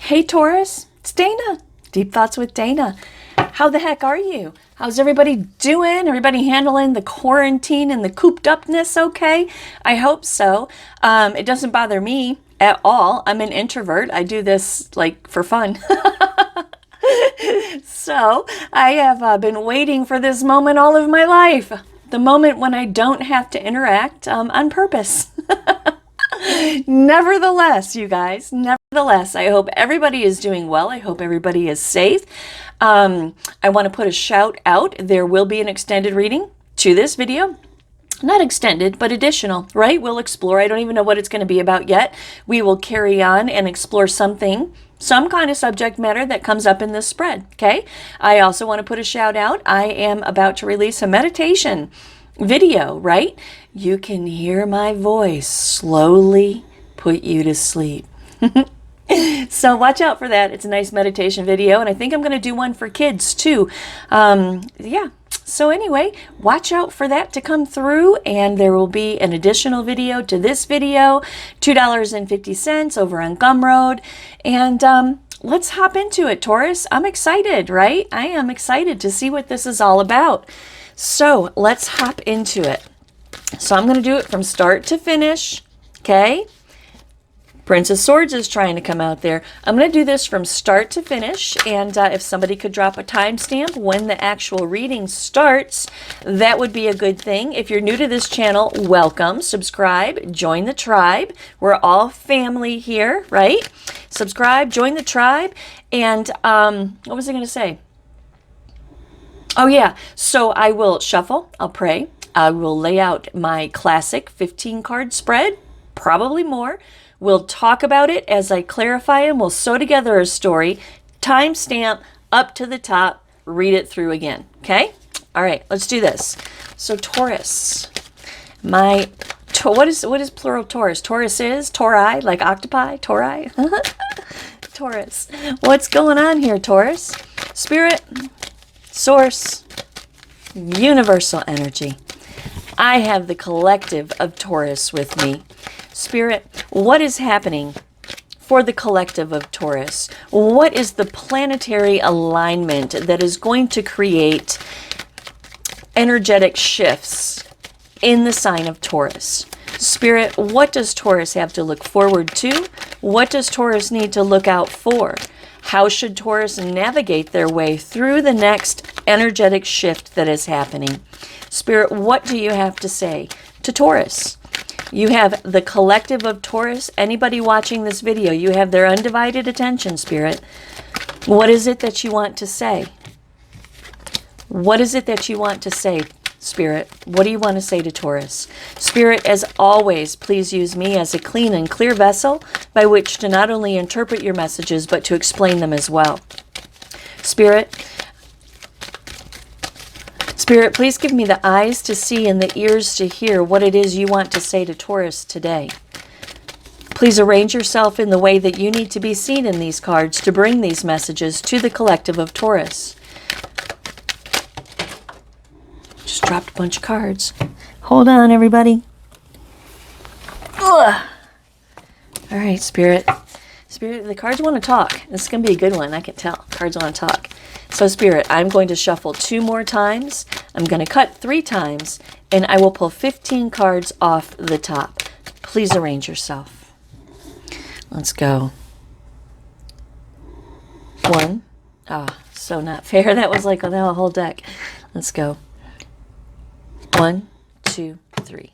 Hey Taurus, it's Dana. Deep Thoughts with Dana. How the heck are you? How's everybody doing? Everybody handling the quarantine and the cooped upness okay? I hope so. It doesn't bother me at all. I'm an introvert. I do this like for fun. So I have been waiting for this moment all of my life. The moment when I don't have to interact on purpose. Nevertheless, you guys, nevertheless, I hope everybody is doing well. I hope everybody is safe. I want to put a shout out. There will be an extended reading to this video. Not extended, but additional, right? We'll explore. I don't even know what it's going to be about yet. We will carry on and explore something, some kind of subject matter that comes up in this spread, okay? I also want to put a shout out. I am about to release a meditation video, right? You can hear my voice slowly put you to sleep. So watch out for that. It's a nice meditation video, and I think I'm going to do one for kids too. Yeah. So anyway, watch out for that to come through, and there will be an additional video to this video, $2.50 over on Gumroad, and let's hop into it, Taurus. I'm excited, right? I am excited to see what this is all about. So let's hop into it. So I'm going to do it from start to finish, okay? Prince of Swords is trying to come out there. I'm going to do this from start to finish, and if somebody could drop a timestamp when the actual reading starts, that would be a good thing. If you're new to this channel, welcome, subscribe, join the tribe. We're all family here, right? Subscribe, join the tribe, and what was I going to say? Oh yeah, so I will shuffle, I'll pray, I will lay out my classic 15 card spread, probably more. We'll talk about it as I clarify them. We'll sew together a story, timestamp up to the top, read it through again. Okay? All right, let's do this. So Taurus, what is plural Taurus? Taurus is Tauri, like octopi, Tauri. Taurus. What's going on here, Taurus? Spirit, source, universal energy. I have the collective of Taurus with me. Spirit, what is happening for the collective of Taurus? What is the planetary alignment that is going to create energetic shifts in the sign of Taurus? Spirit, what does Taurus have to look forward to? What does Taurus need to look out for? How should Taurus navigate their way through the next energetic shift that is happening? Spirit, what do you have to say to Taurus? You have the collective of Taurus. Anybody watching this video, you have their undivided attention, Spirit. What is it that you want to say? What is it that you want to say, Spirit? What do you want to say to Taurus? Spirit, as always, please use me as a clean and clear vessel by which to not only interpret your messages, but to explain them as well. Spirit, please give me the eyes to see and the ears to hear what it is you want to say to Taurus today. Please arrange yourself in the way that you need to be seen in these cards to bring these messages to the collective of Taurus. Just dropped a bunch of cards. Hold on, everybody. Ugh. All right, Spirit. Spirit, the cards want to talk. This is going to be a good one. I can tell. Cards want to talk. So, Spirit, I'm going to shuffle 2 more times. I'm going to cut 3 times, and I will pull 15 cards off the top. Please arrange yourself. Let's go. 1. So not fair. That was like a whole deck. Let's go. 1, 2, 3.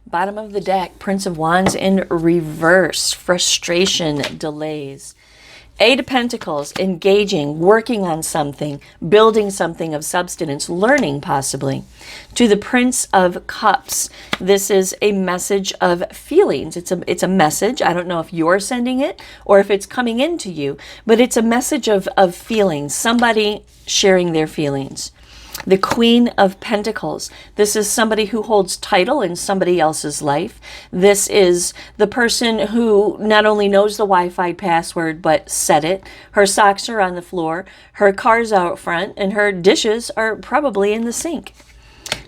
Bottom of the deck, Prince of Wands in reverse. Frustration, delays. 8 of Pentacles, engaging, working on something, building something of substance, learning possibly. To the Prince of Cups, this is a message of feelings. It's a message. I don't know if you're sending it or if it's coming into you, but it's a message of feelings, somebody sharing their feelings. The Queen of Pentacles. This is somebody who holds title in somebody else's life. This is the person who not only knows the Wi-Fi password, but set it. Her socks are on the floor, her car's out front, and her dishes are probably in the sink.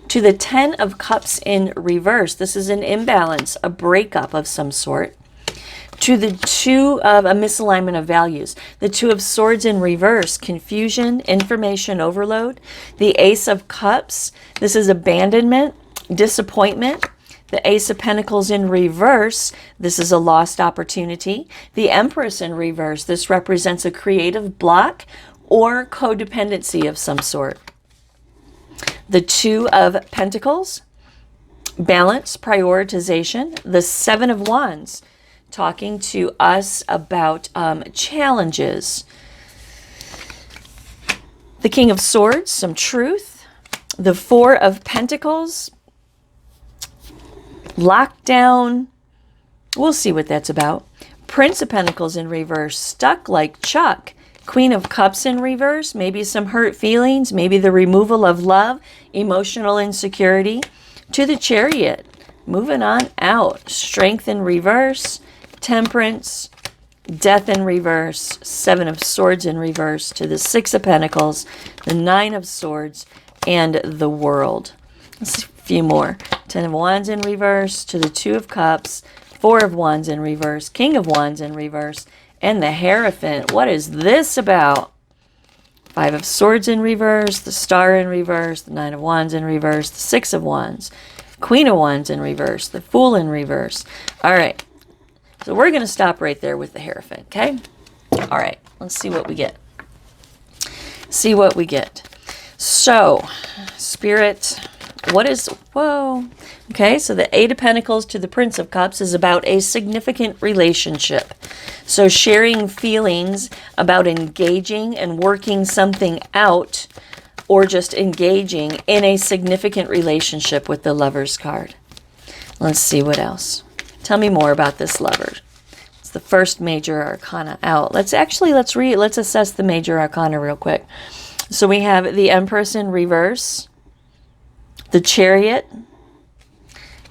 To the 10 of Cups in reverse. This is an imbalance, a breakup of some sort. To the Two of a misalignment of values. The Two of Swords in reverse, confusion, information overload. The Ace of Cups, this is abandonment, disappointment. The Ace of Pentacles in reverse, this is a lost opportunity. The Empress in reverse, this represents a creative block or codependency of some sort. The Two of Pentacles, balance, prioritization. The Seven of Wands, talking to us about challenges. The King of Swords, some truth. The Four of Pentacles, lockdown. We'll see what that's about. Prince of Pentacles in reverse, stuck like Chuck. Queen of Cups in reverse, maybe some hurt feelings, maybe the removal of love, emotional insecurity. To the Chariot, moving on out. Strength in reverse, Temperance, Death in reverse, Seven of Swords in reverse. To the Six of Pentacles, the Nine of Swords, and the World. Let's see a few more. Ten of Wands in reverse, to the Two of Cups, Four of Wands in reverse, King of Wands in reverse, and the Hierophant. What is this about? Five of Swords in reverse, the Star in reverse, the Nine of Wands in reverse, the Six of Wands, Queen of Wands in reverse, the Fool in reverse. All right. So we're going to stop right there with the Hierophant, okay? All right. Let's see what we get. See what we get. So, Spirit, what is... Whoa. Okay, so the Eight of Pentacles to the Prince of Cups is about a significant relationship. So sharing feelings about engaging and working something out, or just engaging in a significant relationship with the Lover's card. Let's see what else. Tell me more about this Lover. It's the first major arcana out. Let's assess the major arcana real quick. So we have the Empress in reverse, the Chariot,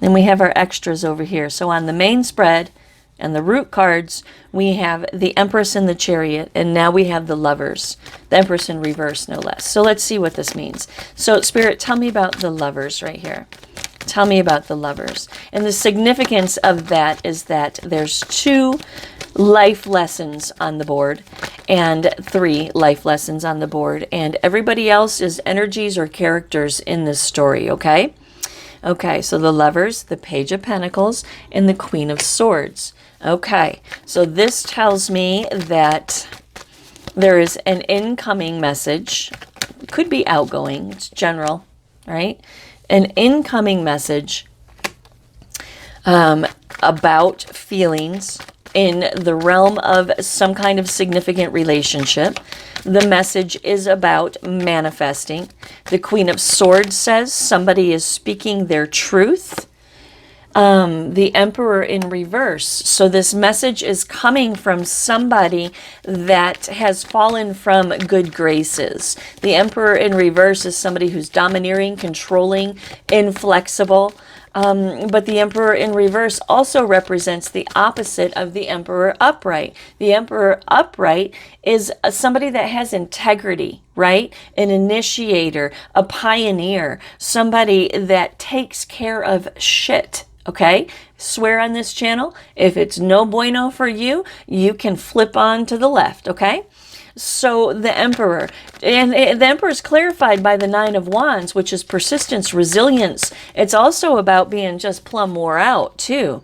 then we have our extras over here. So on the main spread and the root cards, we have the Empress and the Chariot, and now we have the Lovers, the Empress in reverse, no less. So let's see what this means. So Spirit, tell me about the Lovers right here. Tell me about the Lovers. And the significance of that is that there's 2 life lessons on the board and 3 life lessons on the board, and everybody else is energies or characters in this story, okay? Okay, so the Lovers, the Page of Pentacles, and the Queen of Swords. Okay, so this tells me that there is an incoming message. It could be outgoing, it's general, right? An incoming message about feelings in the realm of some kind of significant relationship. The message is about manifesting. The Queen of Swords says somebody is speaking their truth. The Emperor in reverse. So this message is coming from somebody that has fallen from good graces. The Emperor in reverse is somebody who's domineering, controlling, inflexible. But the Emperor in reverse also represents the opposite of the Emperor upright. The Emperor upright is somebody that has integrity, right? An initiator, a pioneer, somebody that takes care of shit. Okay, swear on this channel. If it's no bueno for you, you can flip on to the left, okay? So the Emperor, and the Emperor is clarified by the Nine of Wands, which is persistence, resilience. It's also about being just plumb wore out, too.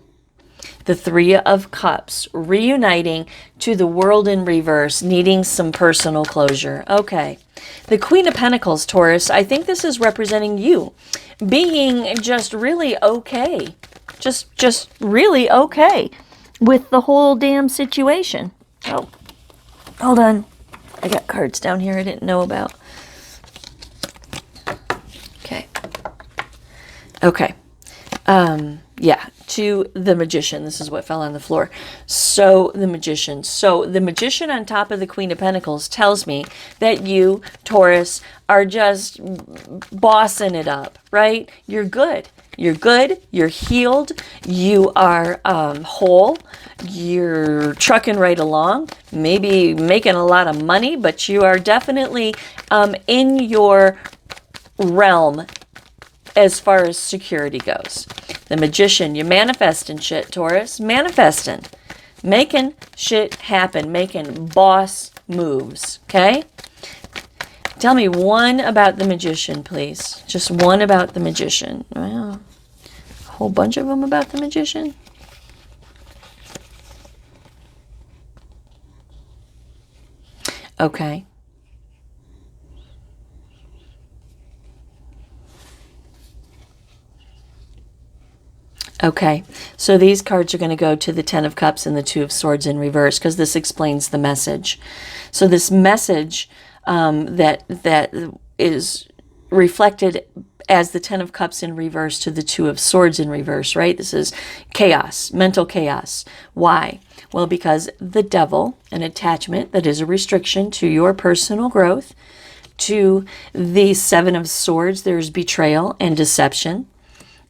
The Three of Cups, reuniting to the World in reverse, needing some personal closure. Okay. The Queen of Pentacles, Taurus, I think this is representing you being just really okay. Just really okay with the whole damn situation. Oh, hold on. I got cards down here I didn't know about. Okay. Okay. Yeah, to the Magician. This is what fell on the floor. So the Magician. So the Magician on top of the Queen of Pentacles tells me that you, Taurus, are just bossing it up, right? You're good. You're good. You're healed. You are whole. You're trucking right along. Maybe making a lot of money, but you are definitely in your realm as far as security goes. The Magician, you manifesting shit, Taurus. Manifesting. Making shit happen, making boss moves, okay? Tell me one about the Magician, please. Just one about the Magician. Well, a whole bunch of them about the Magician. Okay. Okay, so these cards are going to go to the Ten of Cups and the Two of Swords in reverse because this explains the message. So this message that is reflected as the Ten of Cups in reverse to the Two of Swords in reverse, right? This is chaos, mental chaos. Why? Well, because the devil, an attachment that is a restriction to your personal growth. To the Seven of Swords, there's betrayal and deception.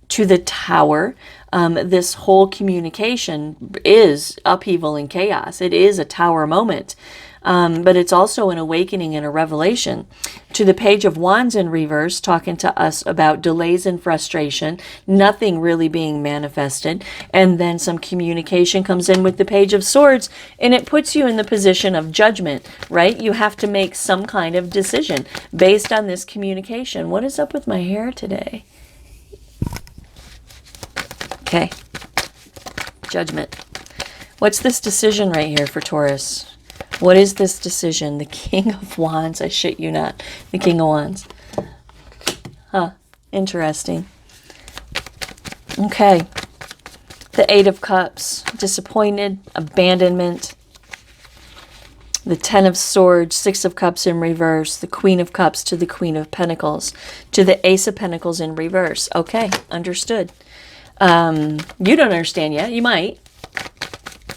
To the Tower, this whole communication is upheaval and chaos. It is a Tower moment, but it's also an awakening and a revelation. To the Page of Wands in reverse, talking to us about delays and frustration, nothing really being manifested, and then some communication comes in with the Page of Swords, and it puts you in the position of judgment, right? You have to make some kind of decision based on this communication. What is up with my hair today? Okay, judgment. What's this decision right here for Taurus? What is this decision? The King of Wands. I shit you not. The King of Wands. Huh, interesting. Okay, the Eight of Cups. Disappointed, abandonment. The Ten of Swords, Six of Cups in reverse. The Queen of Cups to the Queen of Pentacles. To the Ace of Pentacles in reverse. Okay, understood. You don't understand yet. You might,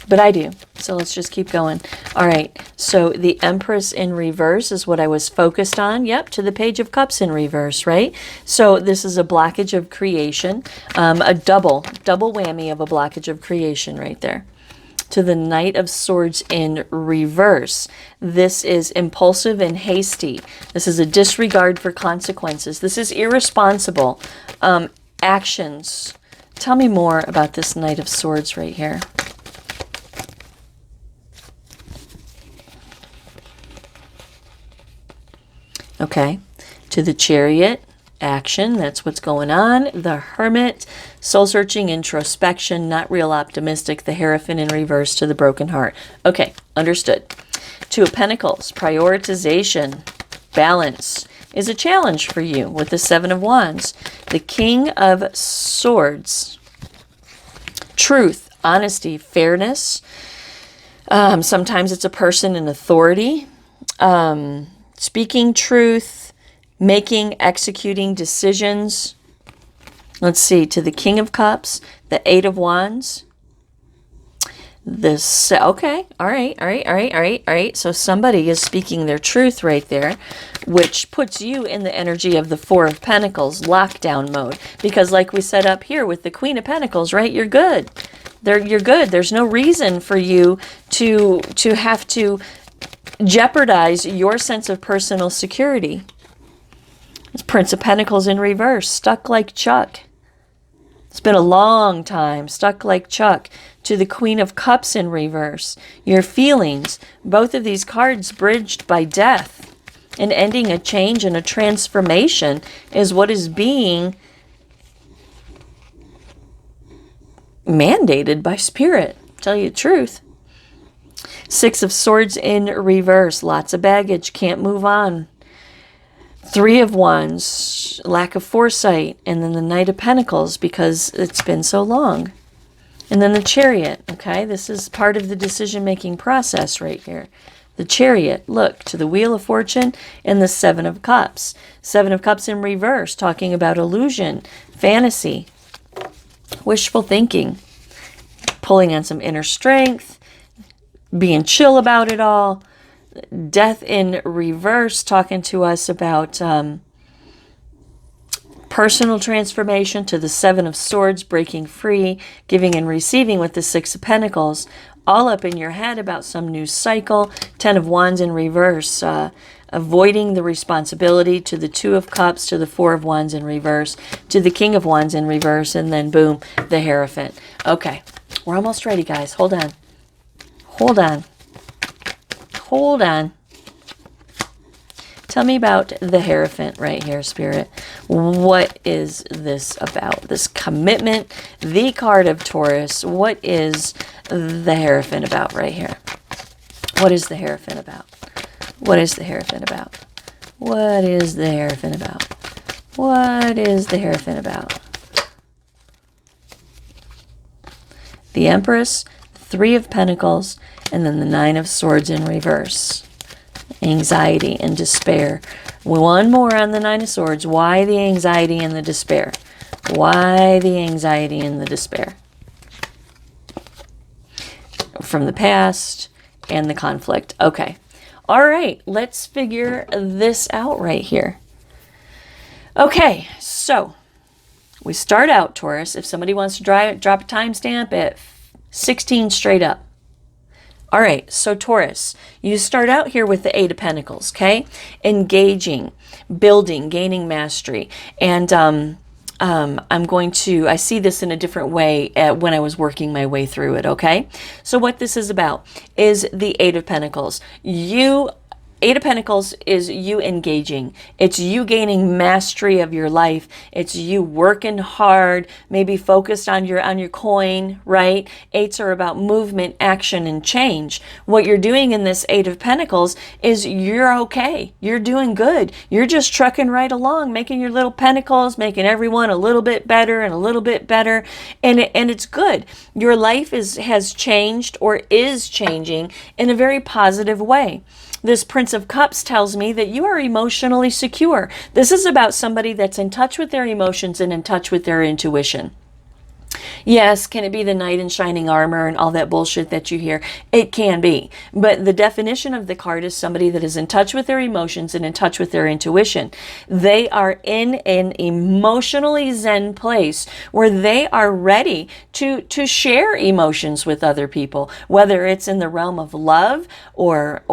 but I do. So let's just keep going. All right. So the Empress in reverse is what I was focused on. Yep. To the Page of Cups in reverse, right? So this is a blockage of creation, a double whammy of a blockage of creation right there. To the Knight of Swords in reverse. This is impulsive and hasty. This is a disregard for consequences. This is irresponsible actions. Tell me more about this Knight of Swords right here. Okay. To the Chariot, action. That's what's going on. The Hermit, soul-searching, introspection, not real optimistic. The Hierophant in reverse to the Broken Heart. Okay, understood. Two of Pentacles, prioritization, balance is a challenge for you with the Seven of Wands. The King of Swords, truth, honesty, fairness. Sometimes it's a person in authority. Speaking truth, executing decisions. Let's see, to the King of Cups, the Eight of Wands. This, okay, all right. So somebody is speaking their truth right there, which puts you in the energy of the Four of Pentacles, lockdown mode. Because like we said up here with the Queen of Pentacles, right, you're good. You're good. There's no reason for you to have to jeopardize your sense of personal security. It's Prince of Pentacles in reverse, stuck like Chuck. It's been a long time, stuck like Chuck. To the Queen of Cups in reverse. Your feelings, both of these cards bridged by death. And ending a change and a transformation is what is being mandated by Spirit. Tell you the truth. Six of Swords in reverse. Lots of baggage. Can't move on. Three of Wands. Lack of foresight. And then the Knight of Pentacles because it's been so long. And then the Chariot, okay? This is part of the decision-making process right here. The Chariot, look, to the Wheel of Fortune and the Seven of Cups. Seven of Cups in reverse, talking about illusion, fantasy, wishful thinking, pulling on some inner strength, being chill about it all. Death in reverse, talking to us about personal transformation. To the Seven of Swords, breaking free, giving and receiving with the Six of Pentacles, all up in your head about some new cycle. Ten of Wands in reverse, avoiding the responsibility. To the Two of Cups, to the Four of Wands in reverse, to the King of Wands in reverse, and then boom, the Hierophant. Okay, we're almost ready, guys. Hold on. Hold on. Hold on. Tell me about the Hierophant right here, Spirit. What is this about? This commitment, the card of Taurus. What is the Hierophant about right here? What is the Hierophant about? What is the Hierophant about? What is the Hierophant about? What is the Hierophant about? The Empress, 3 of Pentacles, and then the 9 of Swords in reverse. Anxiety and despair. One more on the 9 of Swords. Why the anxiety and the despair? Why the anxiety and the despair? From the past and the conflict. Okay. All right. Let's figure this out right here. Okay. So we start out, Taurus. If somebody wants to drop a timestamp at 16 straight up. All right, so Taurus, you start out here with the 8 of Pentacles, okay? Engaging, building, gaining mastery. And I see this in a different way when I was working my way through it, okay? So what this is about is the 8 of Pentacles. 8 of Pentacles is you engaging. It's you gaining mastery of your life. It's you working hard, maybe focused on your coin, right? 8s are about movement, action, and change. What you're doing in this 8 of Pentacles is you're okay. You're doing good. You're just trucking right along, making your little pentacles, making everyone a little bit better and a little bit better. And it's good. Your life has changed or is changing in a very positive way. This Prince of Cups tells me that you are emotionally secure. This is about somebody that's in touch with their emotions and in touch with their intuition. Yes, can it be the knight in shining armor and all that bullshit that you hear? It can be. But the definition of the card is somebody that is in touch with their emotions and in touch with their intuition. They are in an emotionally zen place where they are ready to share emotions with other people, whether it's in the realm of love or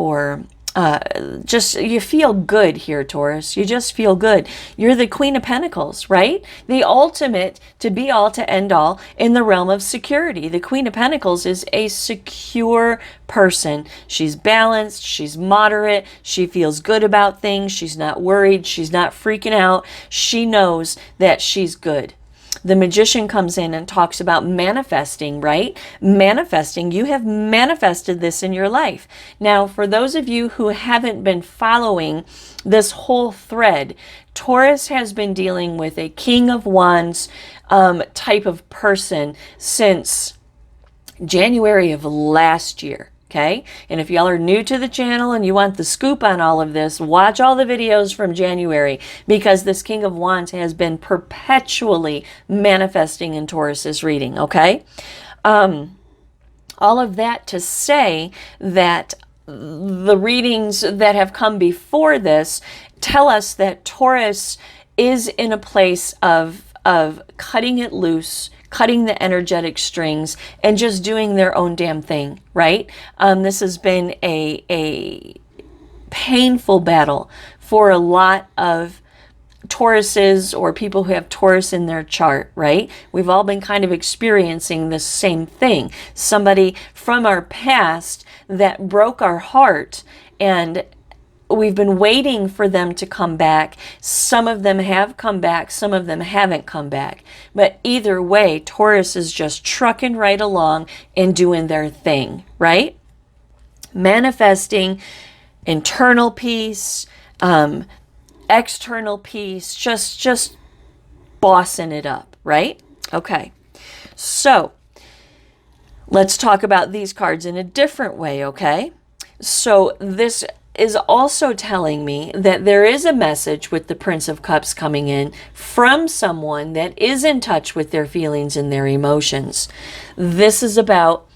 just you feel good here, Taurus. You just feel good. You're the Queen of Pentacles, right? The ultimate to be all to end all in the realm of security. The Queen of Pentacles is a secure person. She's balanced. She's moderate. She feels good about things. She's not worried. She's not freaking out. She knows that she's good. The Magician comes in and talks about manifesting, right? Manifesting. You have manifested this in your life. Now, for those of you who haven't been following this whole thread, Taurus has been dealing with a King of Wands type of person since January of last year. Okay, and if y'all are new to the channel and you want the scoop on all of this, watch all the videos from January, because this King of Wands has been perpetually manifesting in Taurus's reading, okay? All of that to say that the readings that have come before this tell us that Taurus is in a place of cutting it loose, cutting the energetic strings, and just doing their own damn thing, right? This has been a painful battle for a lot of Tauruses or people who have Taurus in their chart, right? We've all been kind of experiencing the same thing. Somebody from our past that broke our heart, and we've been waiting for them to come back. Some of them have come back. Some of them haven't come back. But either way, Taurus is just trucking right along and doing their thing, right? Manifesting internal peace, external peace, just bossing it up, right? Okay. So let's talk about these cards in a different way, okay? So this is also telling me that there is a message with the Prince of Cups coming in from someone that is in touch with their feelings and their emotions. This is about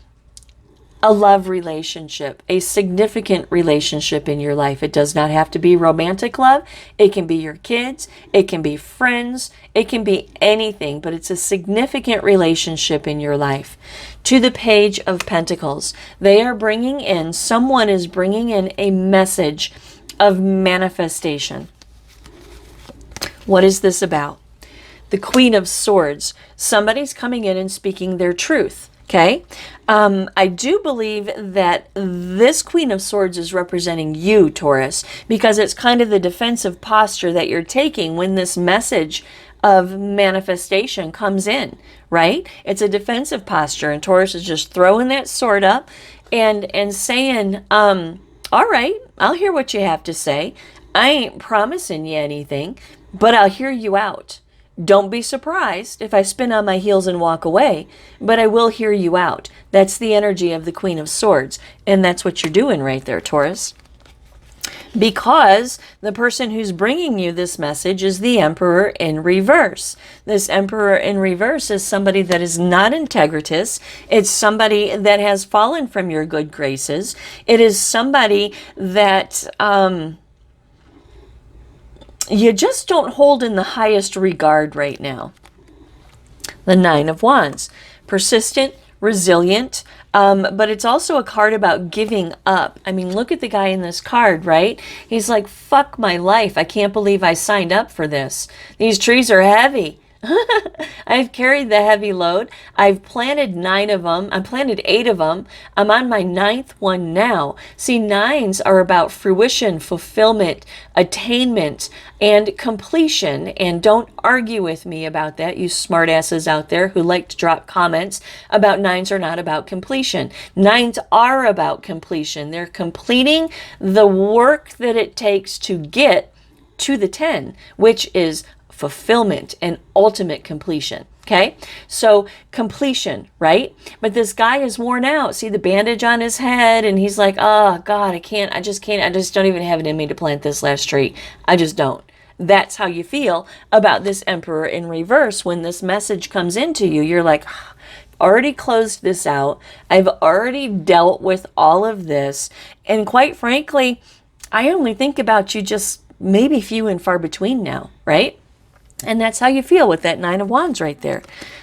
a love relationship, a significant relationship in your life. It does not have to be romantic love. It can be your kids. It can be friends. It can be anything, but it's a significant relationship in your life. To the Page of Pentacles, they are bringing in, someone is bringing in a message of manifestation. What is this about? the Queen of Swords. Somebody's coming in and speaking their truth. Okay. I do believe that this Queen of Swords is representing you, Taurus, because it's kind of the defensive posture that you're taking when this message of manifestation comes in, right? It's a defensive posture, and Taurus is just throwing that sword up and saying, all right, I'll hear what you have to say. I ain't promising you anything, but I'll hear you out. Don't be surprised if I spin on my heels and walk away, but I will hear you out. That's the energy of the Queen of Swords, and that's what you're doing right there, Taurus. Because the person who's bringing you this message is the Emperor in reverse. This Emperor in reverse is somebody that is not integritous. It's somebody that has fallen from your good graces. It is somebody that you just don't hold in the highest regard right now. The Nine of Wands. Persistent, resilient, but it's also a card about giving up. I mean, look at the guy in this card, right? He's like, fuck my life. I can't believe I signed up for this. These trees are heavy. I've carried the heavy load. I've planted 9 of them. I planted 8 of them. I'm on my 9th one now. See, 9s are about fruition, fulfillment, attainment, and completion. And don't argue with me about that, you smartasses out there who like to drop comments about 9s are not about completion. 9s are about completion. They're completing the work that it takes to get to the 10, which is fulfillment and ultimate completion. Okay, so completion, right? But this guy is worn out. See the bandage on his head, and he's like, oh God, I just don't even have it in me to plant this last tree. I just don't. That's how you feel about this Emperor in reverse. When this message comes into you, you're like, already closed this out. I've already dealt with all of this. And quite frankly, I only think about you just maybe few and far between now, right? And that's how you feel with that 9 of Wands right there.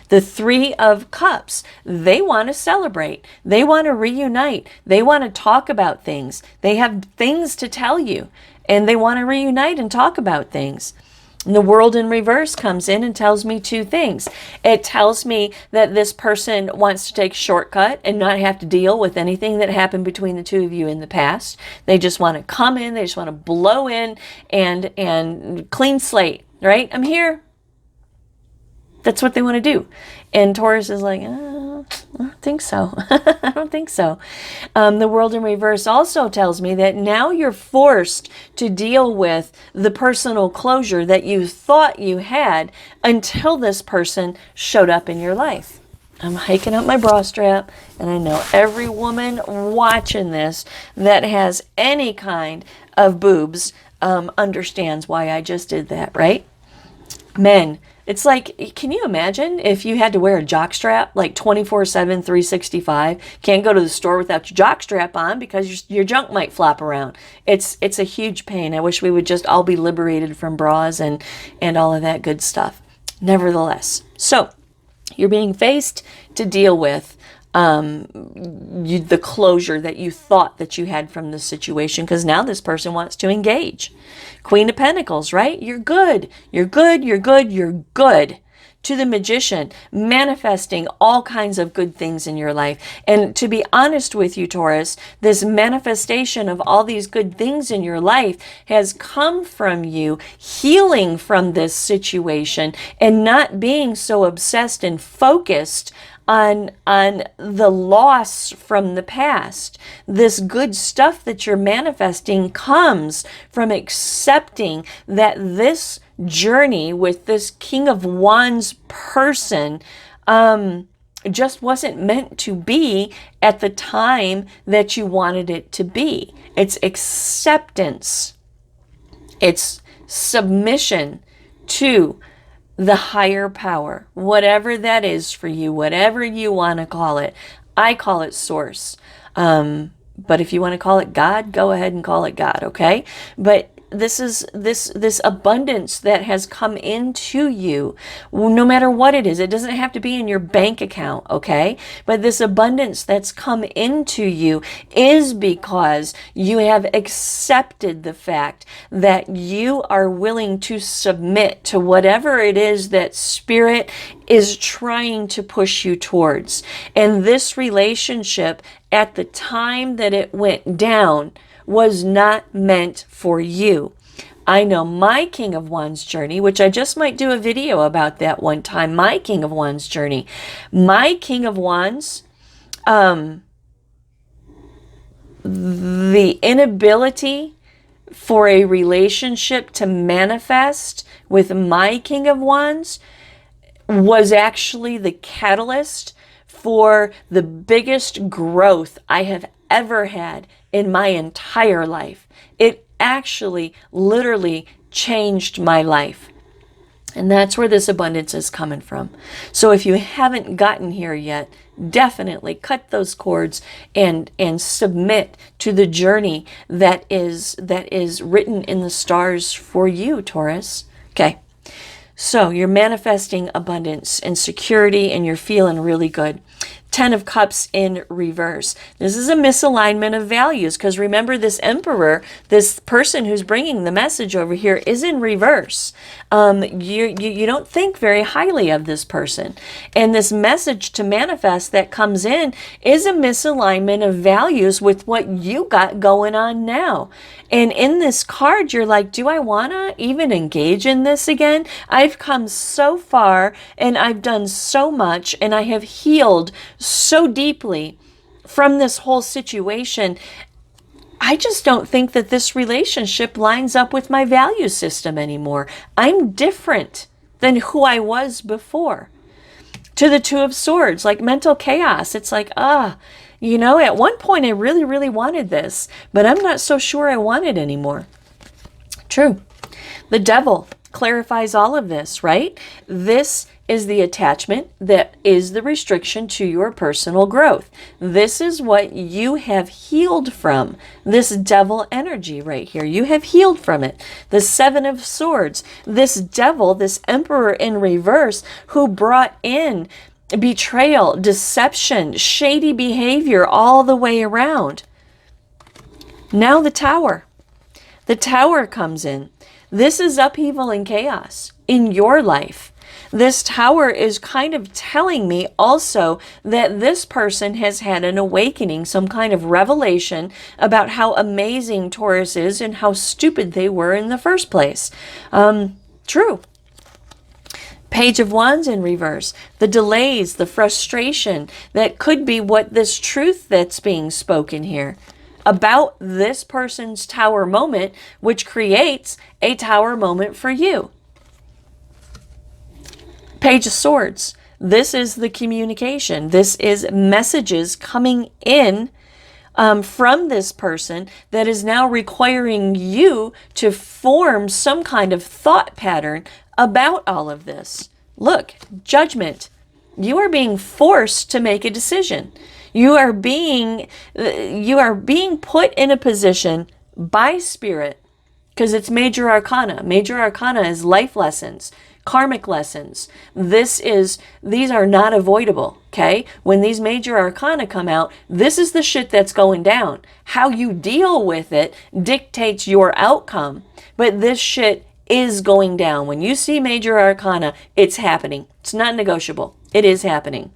The 3 of Cups, they want to celebrate. They want to reunite. They want to talk about things. They have things to tell you, and they want to reunite and talk about things. And the World in reverse comes in and tells me 2 things. It tells me that this person wants to take a shortcut and not have to deal with anything that happened between the 2 of you in the past. They just want to come in, they just want to blow in and clean slate. Right? I'm here. That's what they want to do. And Taurus is like, I don't think so. I don't think so. The World in reverse also tells me that now you're forced to deal with the personal closure that you thought you had until this person showed up in your life. I'm hiking up my bra strap, and I know every woman watching this that has any kind of boobs understands why I just did that, right? Men, it's like, can you imagine if you had to wear a jockstrap like 24/7, 365? Can't go to the store without your jockstrap on because your junk might flop around. It's a huge pain. I wish we would just all be liberated from bras and all of that good stuff. Nevertheless, so you're being faced to deal with the closure that you thought that you had from this situation, because now this person wants to engage. Queen of Pentacles, right? You're good. You're good. You're good. You're good. To the Magician, manifesting all kinds of good things in your life. And to be honest with you, Taurus, this manifestation of all these good things in your life has come from you healing from this situation and not being so obsessed and focused on the loss from the past. This good stuff that you're manifesting comes from accepting that this journey with this King of Wands person just wasn't meant to be at the time that you wanted it to be. It's acceptance. It's submission to the higher power, whatever that is for you, whatever you want to call it. I call it source. But if you want to call it God, go ahead and call it God, okay? But this abundance that has come into you, no matter what it is. It doesn't have to be in your bank account, okay? But this abundance that's come into you is because you have accepted the fact that you are willing to submit to whatever it is that Spirit is trying to push you towards. And this relationship, at the time that it went down, was not meant for you. I know my King of Wands journey, which I just might do a video about that one time, my King of Wands journey. My King of Wands, the inability for a relationship to manifest with my King of Wands was actually the catalyst for the biggest growth I have ever had in my entire life. It actually literally changed my life. And that's where this abundance is coming from. So if you haven't gotten here yet, definitely cut those cords and submit to the journey that is written in the stars for you, Taurus. Okay. So you're manifesting abundance and security, and you're feeling really good. 10 of Cups in reverse. This is a misalignment of values, because remember, this Emperor, this person who's bringing the message over here, is in reverse. You don't think very highly of this person. And this message to manifest that comes in is a misalignment of values with what you got going on now. And in this card, you're like, do I want to even engage in this again? I've come so far and I've done so much and I have healed so deeply from this whole situation. I just don't think that this relationship lines up with my value system anymore. I'm different than who I was before. To the Two of Swords, like mental chaos. It's like, you know, at one point I really, really wanted this, but I'm not so sure I want it anymore. True. The Devil clarifies all of this, right? This is the attachment that is the restriction to your personal growth. This is what you have healed from. This devil energy right here. You have healed from it. The Seven of Swords. This devil, this Emperor in reverse, who brought in betrayal, deception, shady behavior all the way around. Now the Tower. The Tower comes in. This is upheaval and chaos in your life. This Tower is kind of telling me also that this person has had an awakening, some kind of revelation about how amazing Taurus is and how stupid they were in the first place. True. Page of Wands in reverse. The delays, the frustration, that could be what this truth that's being spoken here about this person's Tower moment, which creates a Tower moment for you. Page of Swords. This is the communication. This is messages coming in from this person that is now requiring you to form some kind of thought pattern about all of this. Look, judgment. You are being forced to make a decision. You are being put in a position by Spirit, because it's major arcana. Major arcana is life lessons, karmic lessons. These are not avoidable, okay? When these major arcana come out, this is the shit that's going down. How you deal with it dictates your outcome, but this shit is going down. When you see major arcana, it's happening. It's not negotiable. It is happening.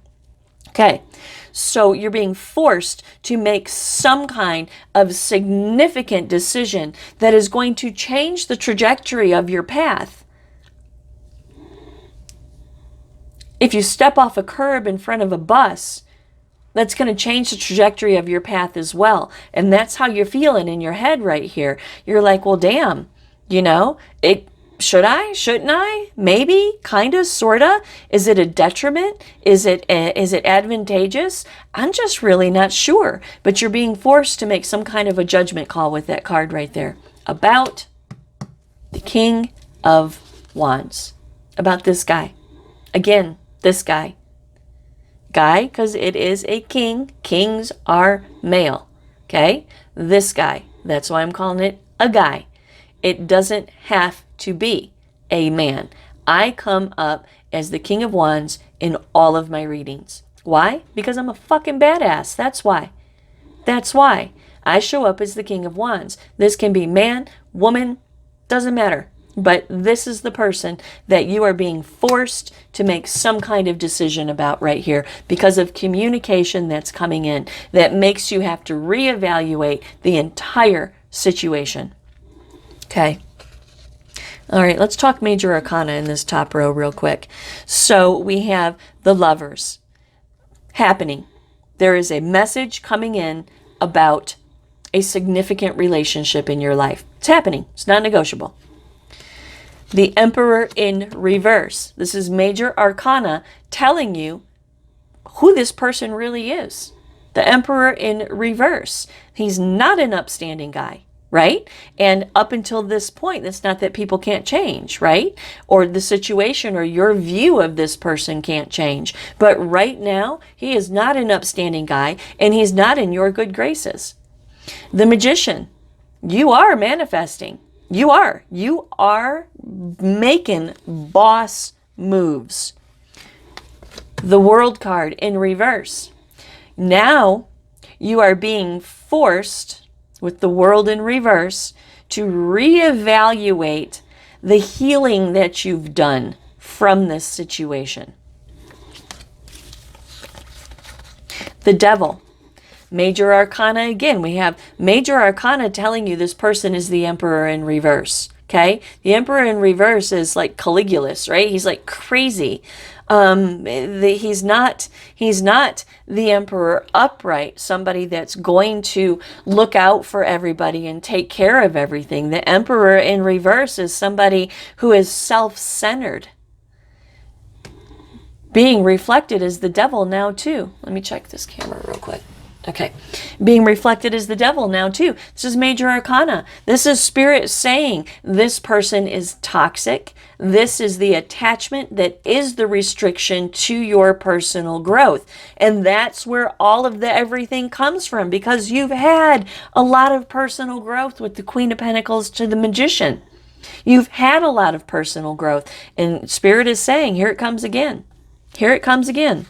Okay, so you're being forced to make some kind of significant decision that is going to change the trajectory of your path. If you step off a curb in front of a bus, that's going to change the trajectory of your path as well. And that's how you're feeling in your head right here. You're like, well, damn, you know, should I? Shouldn't I? Maybe? Kinda? Sorta? Is it a detriment? Is it advantageous? I'm just really not sure. But you're being forced to make some kind of a judgment call with that card right there about the King of Wands. About this guy. Again, this guy. Guy, because it is a king. Kings are male. Okay? This guy. That's why I'm calling it a guy. It doesn't have to be a man. I come up as the King of Wands in all of my readings. Why? Because I'm a fucking badass. That's why. That's why. I show up as the King of Wands. This can be man, woman, doesn't matter. But this is the person that you are being forced to make some kind of decision about right here because of communication that's coming in that makes you have to reevaluate the entire situation. Okay. All right, let's talk major arcana in this top row real quick. So we have the Lovers happening. There is a message coming in about a significant relationship in your life. It's happening. It's not negotiable. The Emperor in reverse. This is major arcana telling you who this person really is. The Emperor in reverse. He's not an upstanding guy, right? And up until this point, it's not that people can't change, right? Or the situation or your view of this person can't change. But right now, he is not an upstanding guy, and he's not in your good graces. The Magician. You are manifesting. You are making boss moves. The World card in reverse. Now you are being forced with the World in reverse to reevaluate the healing that you've done from this situation. The Devil. Major arcana again. We have major arcana telling you this person is the Emperor in reverse. Okay? The Emperor in reverse is like Caligulus, right? He's like crazy. He's not the Emperor upright, somebody that's going to look out for everybody and take care of everything. The Emperor in reverse is somebody who is self-centered. Being reflected as the Devil now too. Let me check this camera real quick. Okay, being reflected as the Devil now too. This is major arcana. This is Spirit saying this person is toxic. This is the attachment that is the restriction to your personal growth. And that's where all of the everything comes from, because you've had a lot of personal growth with the Queen of Pentacles to the Magician. You've had a lot of personal growth, and Spirit is saying, here it comes again. Here it comes again.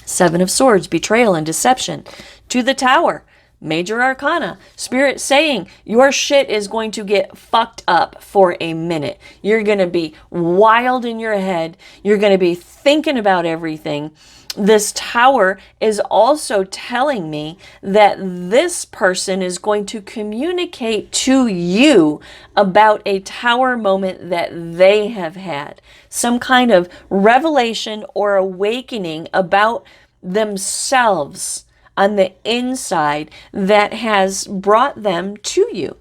Seven of Swords, betrayal and deception. To the Tower, major arcana. Spirit saying your shit is going to get fucked up for a minute. You're going to be wild in your head. You're going to be thinking about everything. This Tower is also telling me that this person is going to communicate to you about a Tower moment that they have had. Some kind of revelation or awakening about themselves on the inside that has brought them to you.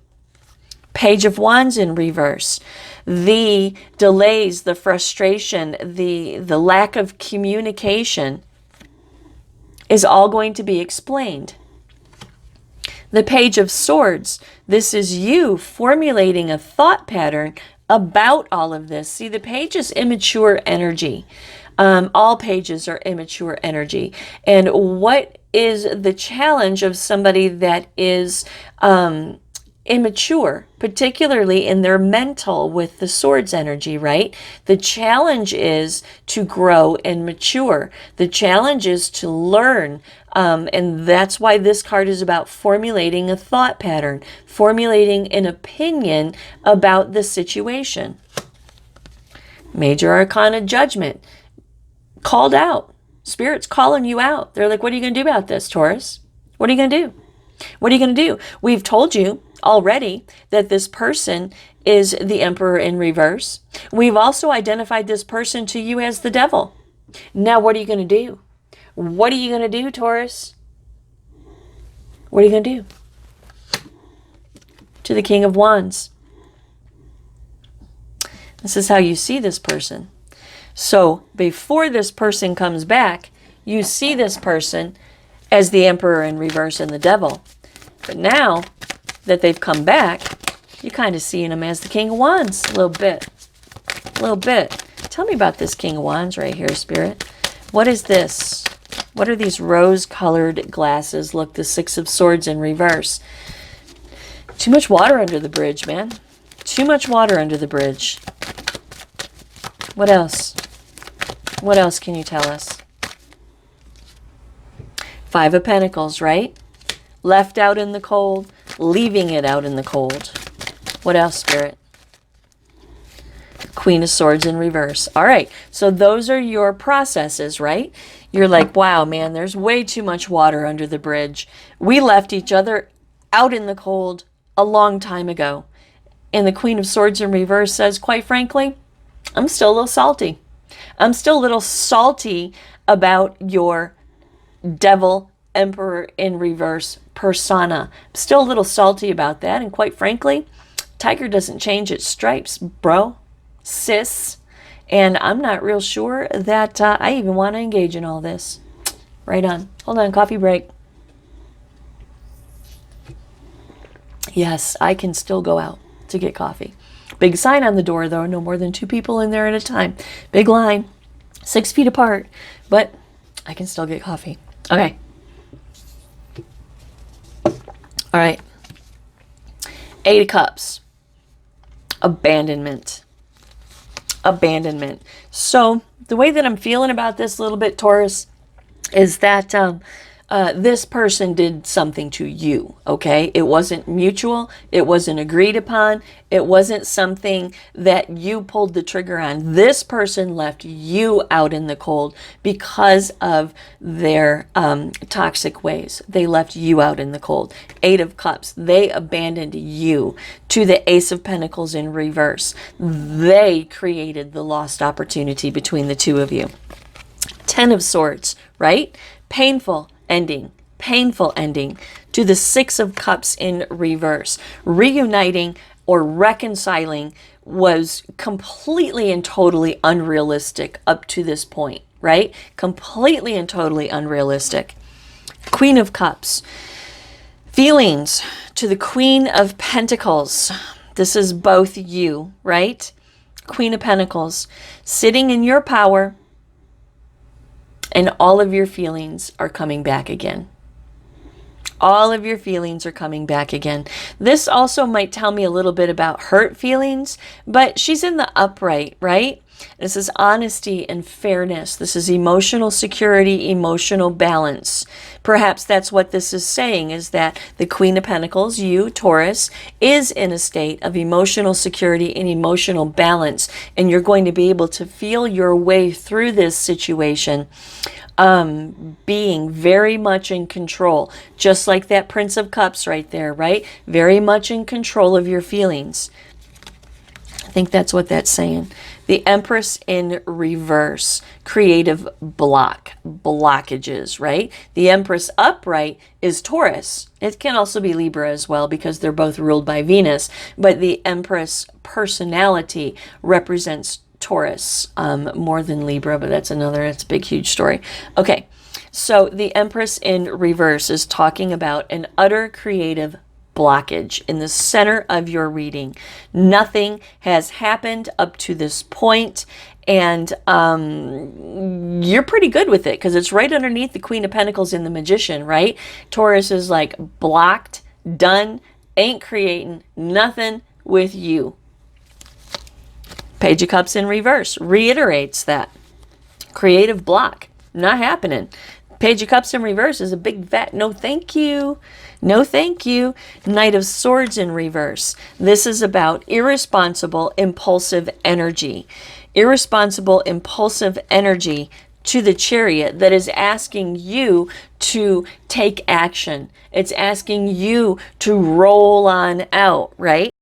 Page of Wands in reverse. The delays, the frustration, the lack of communication is all going to be explained. The Page of Swords. This is you formulating a thought pattern about all of this. See, the page is immature energy. All pages are immature energy. And what is the challenge of somebody that is immature, particularly in their mental with the Swords energy, right? The challenge is to grow and mature. The challenge is to learn. And that's why this card is about formulating a thought pattern, formulating an opinion about the situation. Major Arcana Judgment. Called out. Spirit's calling you out. They're like, what are you going to do about this, Taurus? What are you going to do? What are you going to do? We've told you already that this person is the Emperor in reverse. We've also identified this person to you as the Devil. Now, what are you going to do? What are you going to do, Taurus? What are you going to do? To the King of Wands. This is how you see this person. So before this person comes back, you see this person as the Emperor in reverse and the Devil. But now that they've come back, you're kind of seeing him as the King of Wands a little bit. A little bit. Tell me about this King of Wands right here, Spirit. What is this? What are these rose-colored glasses? Look, the Six of Swords in reverse. Too much water under the bridge, man. Too much water under the bridge. What else? What else can you tell us? Five of Pentacles, right? Left out in the cold, leaving it out in the cold. What else, Spirit? Queen of Swords in reverse. All right, so those are your processes, right? You're like, wow, man, there's way too much water under the bridge. We left each other out in the cold a long time ago. And the Queen of Swords in reverse says, quite frankly, I'm still a little salty. I'm still a little salty about your Devil, Emperor in reverse persona. I'm still a little salty about that. And quite frankly, tiger doesn't change its stripes, bro, sis. And I'm not real sure that I even want to engage in all this. Right on. Hold on, coffee break. Yes, I can still go out to get coffee. Big sign on the door, though. No more than 2 people in there at a time. Big line. 6 feet apart. But I can still get coffee. Okay. All right. 8 of Cups. Abandonment. Abandonment. So the way that I'm feeling about this a little bit, Taurus, is that this person did something to you, okay? It wasn't mutual. It wasn't agreed upon. It wasn't something that you pulled the trigger on. This person left you out in the cold because of their toxic ways. They left you out in the cold. 8 of Cups. They abandoned you to the Ace of Pentacles in reverse. They created the lost opportunity between the two of you. 10 of Swords, right? Painful ending, painful ending, to the 6 of Cups in reverse. Reuniting or reconciling was completely and totally unrealistic up to this point, right? Completely and totally unrealistic. Queen of Cups. Feelings to the Queen of Pentacles. This is both you, right? Queen of Pentacles. Sitting in your power, and all of your feelings are coming back again. All of your feelings are coming back again. This also might tell me a little bit about hurt feelings, but she's in the upright, right? This is honesty and fairness. This is emotional security, emotional balance. Perhaps that's what this is saying, is that the Queen of Pentacles, you, Taurus, is in a state of emotional security and emotional balance. And you're going to be able to feel your way through this situation, being very much in control. Just like that Prince of Cups right there, right? Very much in control of your feelings. I think that's what that's saying. The Empress in reverse, creative blockages, right? The Empress upright is Taurus. It can also be Libra as well because they're both ruled by Venus. But the Empress personality represents Taurus more than Libra, but it's a big, huge story. Okay, so the Empress in reverse is talking about an utter creative blockage in the center of your reading. Nothing has happened up to this point, and you're pretty good with it because it's right underneath the Queen of Pentacles in the Magician, right? Taurus is like blocked, done, ain't creating nothing with you. Page of Cups in reverse reiterates that. Creative block, not happening. Page of Cups in reverse is a big fat no thank you. No thank you. Knight of Swords in reverse. This is about irresponsible, impulsive energy. Irresponsible, impulsive energy to the Chariot that is asking you to take action. It's asking you to roll on out, right?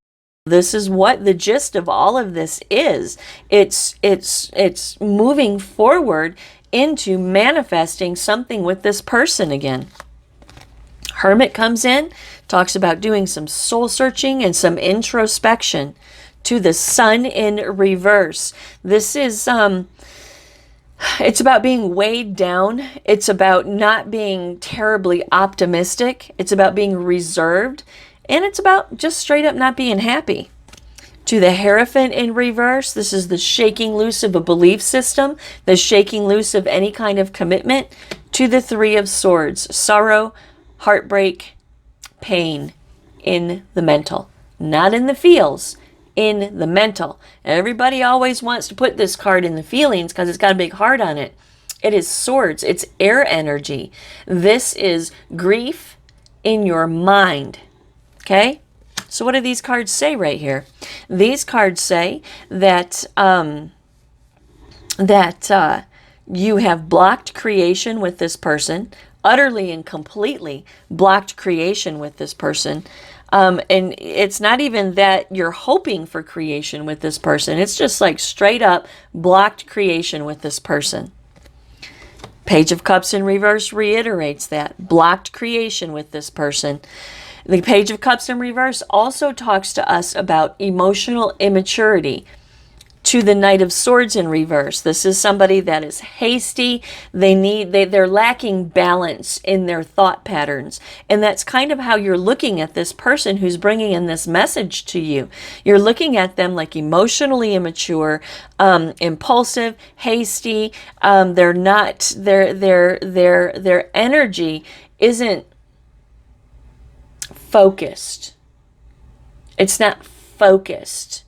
This is what the gist of all of this is. It's moving forward into manifesting something with this person again. Hermit comes in, talks about doing some soul searching and some introspection. To the Sun in reverse. This is it's about being weighed down. It's about not being terribly optimistic. It's about being reserved. And it's about just straight up not being happy. To the Hierophant in reverse, this is the shaking loose of a belief system, the shaking loose of any kind of commitment. To the Three of Swords, sorrow, heartbreak, pain in the mental. Not in the feels, in the mental. Everybody always wants to put this card in the feelings because it's got a big heart on it. It is swords. It's air energy. This is grief in your mind. Okay? So what do these cards say right here? These cards say that you have blocked creation with this person, utterly and completely blocked creation with this person. And it's not even that you're hoping for creation with this person. It's just like straight up blocked creation with this person. Page of Cups in reverse reiterates that. Blocked creation with this person. The Page of Cups in reverse also talks to us about emotional immaturity. To the Knight of Swords in reverse. This is somebody that is hasty. They're lacking balance in their thought patterns. And that's kind of how you're looking at this person who's bringing in this message to you. You're looking at them like emotionally immature, impulsive, hasty. Their energy isn't focused. It's not focused.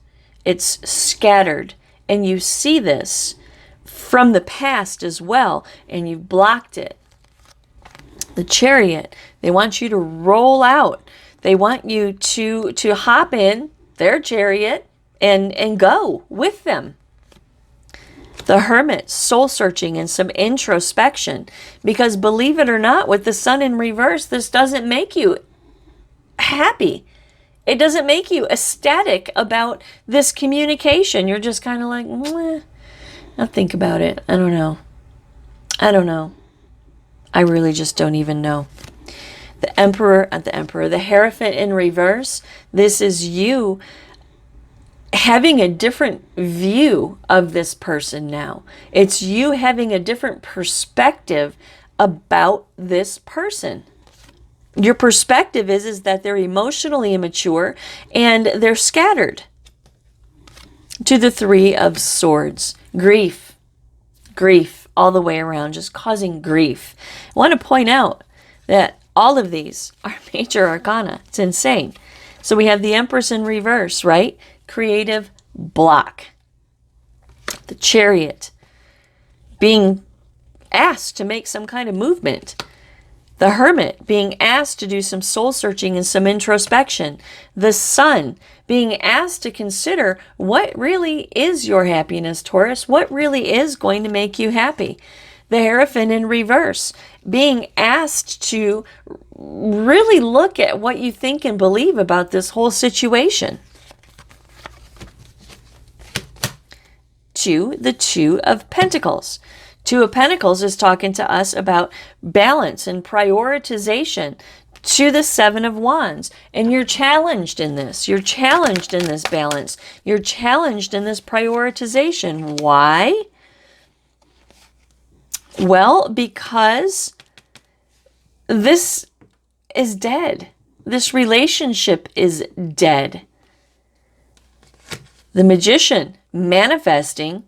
It's scattered. And you see this from the past as well, and you've blocked it. The Chariot, they want you to roll out. They want you to hop in their chariot and go with them. The Hermit, soul searching and some introspection. Because believe it or not, with the Sun in reverse, this doesn't make you happy. It doesn't make you ecstatic about this communication. You're just kind of like, I'll think about it. I don't know. I really just don't even know. The Hierophant in reverse. This is you having a different view of this person now. It's you having a different perspective about this person. Your perspective is that they're emotionally immature and they're scattered. To the Three of Swords. Grief all the way around, just causing grief. I want to point out that all of these are major arcana. It's insane. So we have the Empress in reverse, right? Creative block. The Chariot. Being asked to make some kind of movement. The Hermit, being asked to do some soul searching and some introspection. The Sun, being asked to consider what really is your happiness, Taurus. What really is going to make you happy? The Hierophant in reverse, being asked to really look at what you think and believe about this whole situation. To the Two of Pentacles. Two of Pentacles is talking to us about balance and prioritization. To the Seven of Wands. And you're challenged in this. You're challenged in this balance. You're challenged in this prioritization. Why? Well, because this is dead. This relationship is dead. The Magician manifesting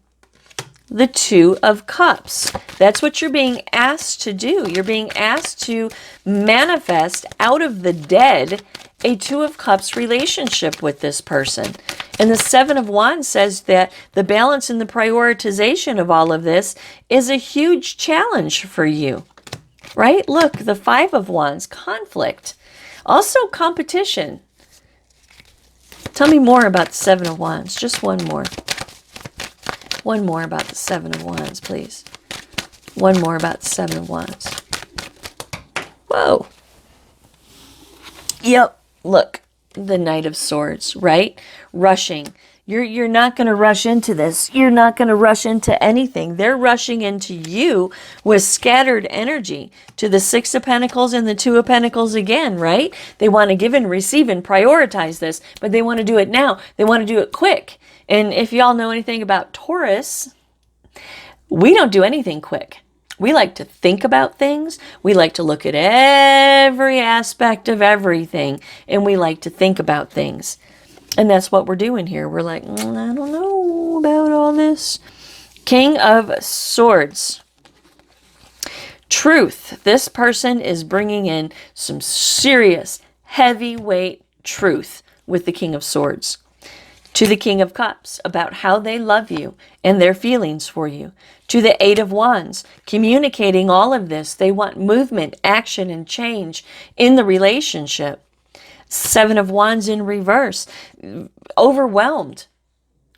the Two of Cups. That's what you're being asked to do. You're being asked to manifest out of the dead a Two of Cups relationship with this person. And the Seven of Wands says that the balance and the prioritization of all of this is a huge challenge for you. Right? Look, the Five of Wands, conflict. Also competition. Tell me more about the Seven of Wands. Just one more. One more about the Seven of Wands, please. One more about the Seven of Wands. Whoa. Yep. Look, the Knight of Swords, right? Rushing. You're not going to rush into this. You're not going to rush into anything. They're rushing into you with scattered energy. To the Six of Pentacles and the Two of Pentacles again, right? They want to give and receive and prioritize this, but they want to do it now. They want to do it quick. And if y'all know anything about Taurus, we don't do anything quick. We like to think about things. We like to look at every aspect of everything. And we like to think about things. And that's what we're doing here. We're like, I don't know about all this. King of Swords. Truth. This person is bringing in some serious, heavyweight truth with the King of Swords. To the King of Cups, about how they love you and their feelings for you. To the Eight of Wands, communicating all of this. They want movement, action, and change in the relationship. Seven of Wands in reverse, overwhelmed,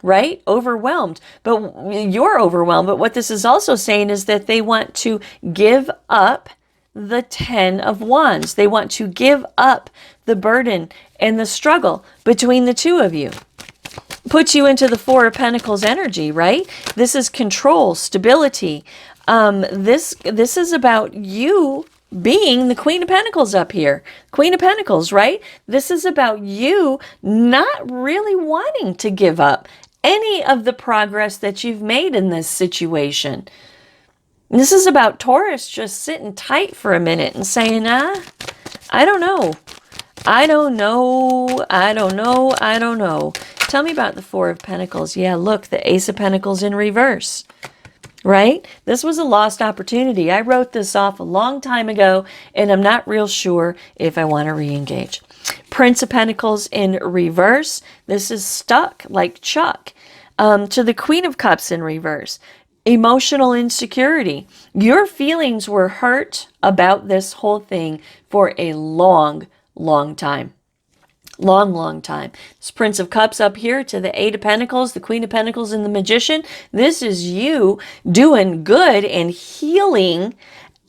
right? Overwhelmed. But you're overwhelmed. But what this is also saying is that they want to give up the Ten of Wands. They want to give up the burden and the struggle between the two of you. Puts you into the Four of Pentacles energy, right? This is control, stability. This is about you being the Queen of Pentacles up here. Queen of Pentacles, right? This is about you not really wanting to give up any of the progress that you've made in this situation. This is about Taurus just sitting tight for a minute and saying, I don't know. I don't know. I don't know. I don't know. Tell me about the Four of Pentacles. Yeah, look, the Ace of Pentacles in reverse, right? This was a lost opportunity. I wrote this off a long time ago, and I'm not real sure if I want to re-engage. Prince of Pentacles in reverse. This is stuck like Chuck. To the Queen of Cups in reverse. Emotional insecurity. Your feelings were hurt about this whole thing for a long time. Long time. This Prince of Cups up here to the Eight of Pentacles, the Queen of Pentacles, and the Magician. This is you doing good and healing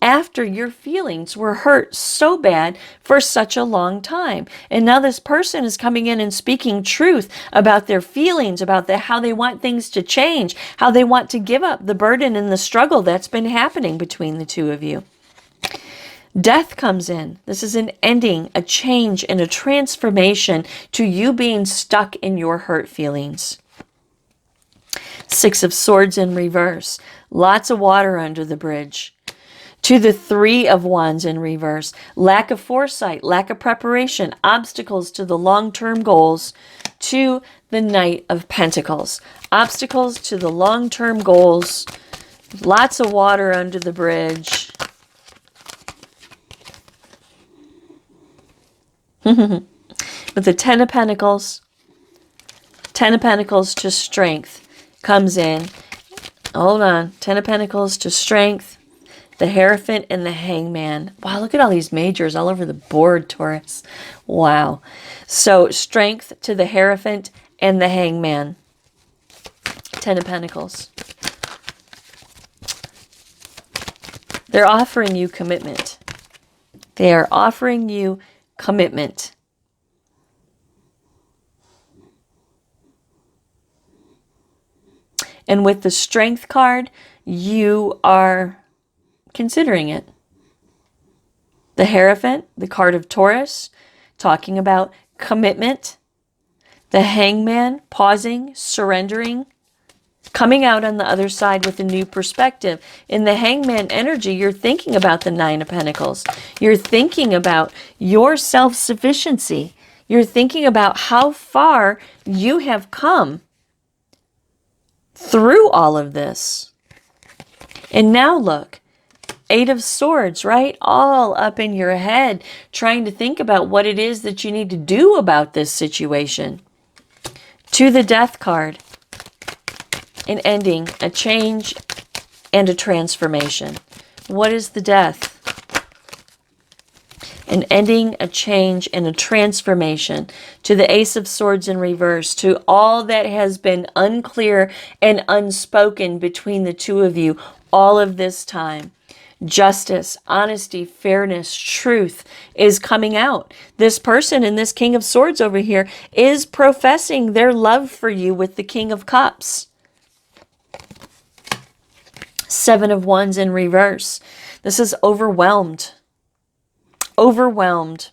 after your feelings were hurt so bad for such a long time. And now this person is coming in and speaking truth about their feelings, about how they want things to change, how they want to give up the burden and the struggle that's been happening between the two of you. Death comes in. This is an ending, a change, and a transformation to you being stuck in your hurt feelings. Six of Swords in reverse. Lots of water under the bridge. To the Three of Wands in reverse. Lack of foresight, lack of preparation, obstacles to the long-term goals. To the Knight of Pentacles. Obstacles to the long-term goals. Lots of water under the bridge. With the Ten of Pentacles to strength comes in. Hold on. Ten of Pentacles to strength. The Hierophant and the Hangman. Wow, look at all these majors all over the board, Taurus. Wow. So strength to the Hierophant and the Hangman. Ten of Pentacles. They're offering you commitment. They are offering you commitment. And with the Strength card, you are considering it. The Hierophant, the card of Taurus, talking about commitment. The Hangman, pausing, surrendering, coming out on the other side with a new perspective. In the Hangman energy, you're thinking about the Nine of Pentacles. You're thinking about your self-sufficiency. You're thinking about how far you have come through all of this. And now look, Eight of Swords, right? All up in your head, trying to think about what it is that you need to do about this situation. To the Death card. An ending, a change, and a transformation. What is the Death? An ending, a change, and a transformation. To the Ace of Swords in reverse. To all that has been unclear and unspoken between the two of you all of this time. Justice, honesty, fairness, truth is coming out. This person in this King of Swords over here is professing their love for you with the King of Cups. Seven of Wands in reverse. This is overwhelmed. Overwhelmed.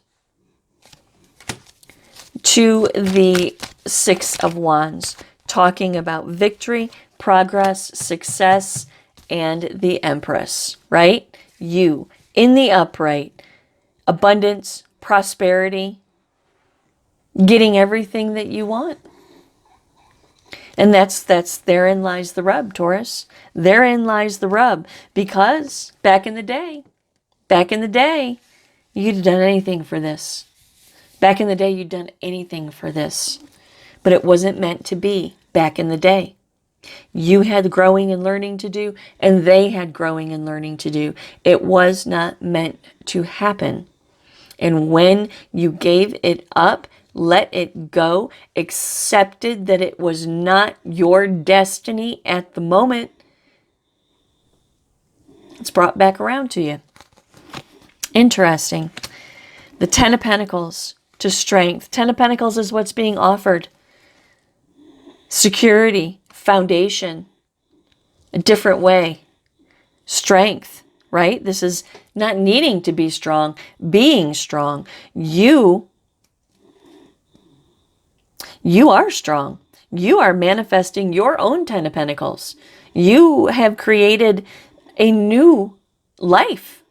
To the Six of Wands. Talking about victory, progress, success, and the Empress, right? You in the upright. Abundance, prosperity. Getting everything that you want. And that's therein lies the rub, Taurus. Therein lies the rub. Because back in the day, you'd have done anything for this. Back in the day, you'd done anything for this. but it wasn't meant to be back in the day. You had growing and learning to do, and they had growing and learning to do. It was not meant to happen. And when you gave it up, let it go, accepted that it was not your destiny at the moment, it's brought back around to you. Interesting. The Ten of Pentacles to strength. Ten of Pentacles is what's being offered. Security, foundation, a different way. Strength, right? This is not needing to be strong, being strong. You are strong. You are manifesting your own Ten of Pentacles. You have created a new life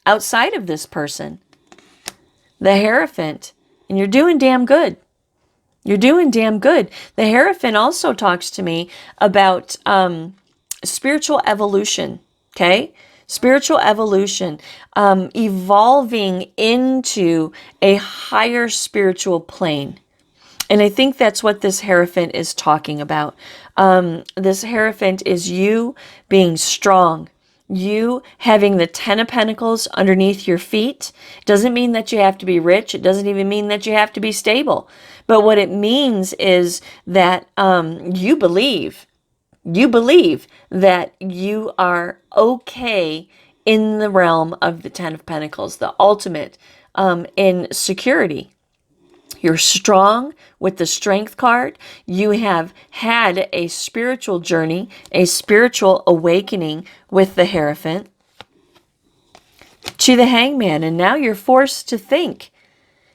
outside of this person. The Hierophant. And you're doing damn good. You're doing damn good. The Hierophant also talks to me about spiritual evolution. Okay? Spiritual evolution. Evolving into a higher spiritual plane. And I think that's what this Hierophant is talking about. This Hierophant is you being strong. You having the Ten of Pentacles underneath your feet. Doesn't mean that you have to be rich. It doesn't even mean that you have to be stable. But what it means is that you believe that you are okay in the realm of the Ten of Pentacles, the ultimate in security. You're strong with the Strength card. You have had a spiritual journey, a spiritual awakening with the Hierophant to the Hangman. And now you're forced to think.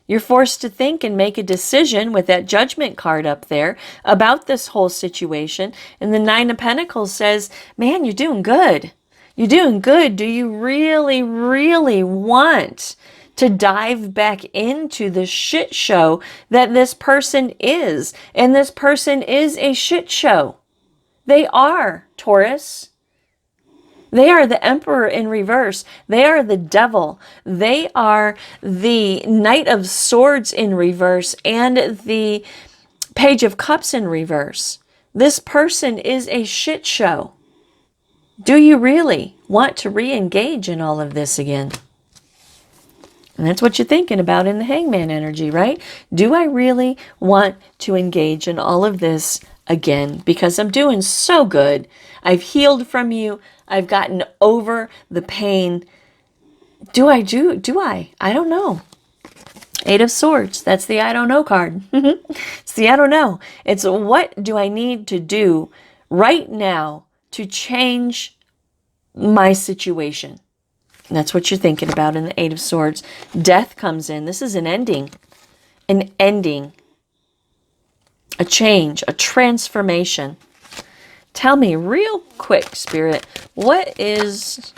You're forced to think and make a decision with that Judgment card up there about this whole situation. And the Nine of Pentacles says, man, you're doing good. You're doing good. Do you really, really want to dive back into the shit show that this person is? And this person is a shit show. They are, Taurus. They are the Emperor in reverse. They are the Devil. They are the Knight of Swords in reverse and the Page of Cups in reverse. This person is a shit show. Do you really want to re-engage in all of this again? And that's what you're thinking about in the Hangman energy, right? Do I really want to engage in all of this again? Because I'm doing so good. I've healed from you. I've gotten over the pain. Do I? I don't know. Eight of Swords. That's the I don't know card. It's the I don't know. It's what do I need to do right now to change my situation? And that's what you're thinking about in the Eight of Swords. Death comes in. This is an ending. An ending. A change. A transformation. Tell me real quick, Spirit, what is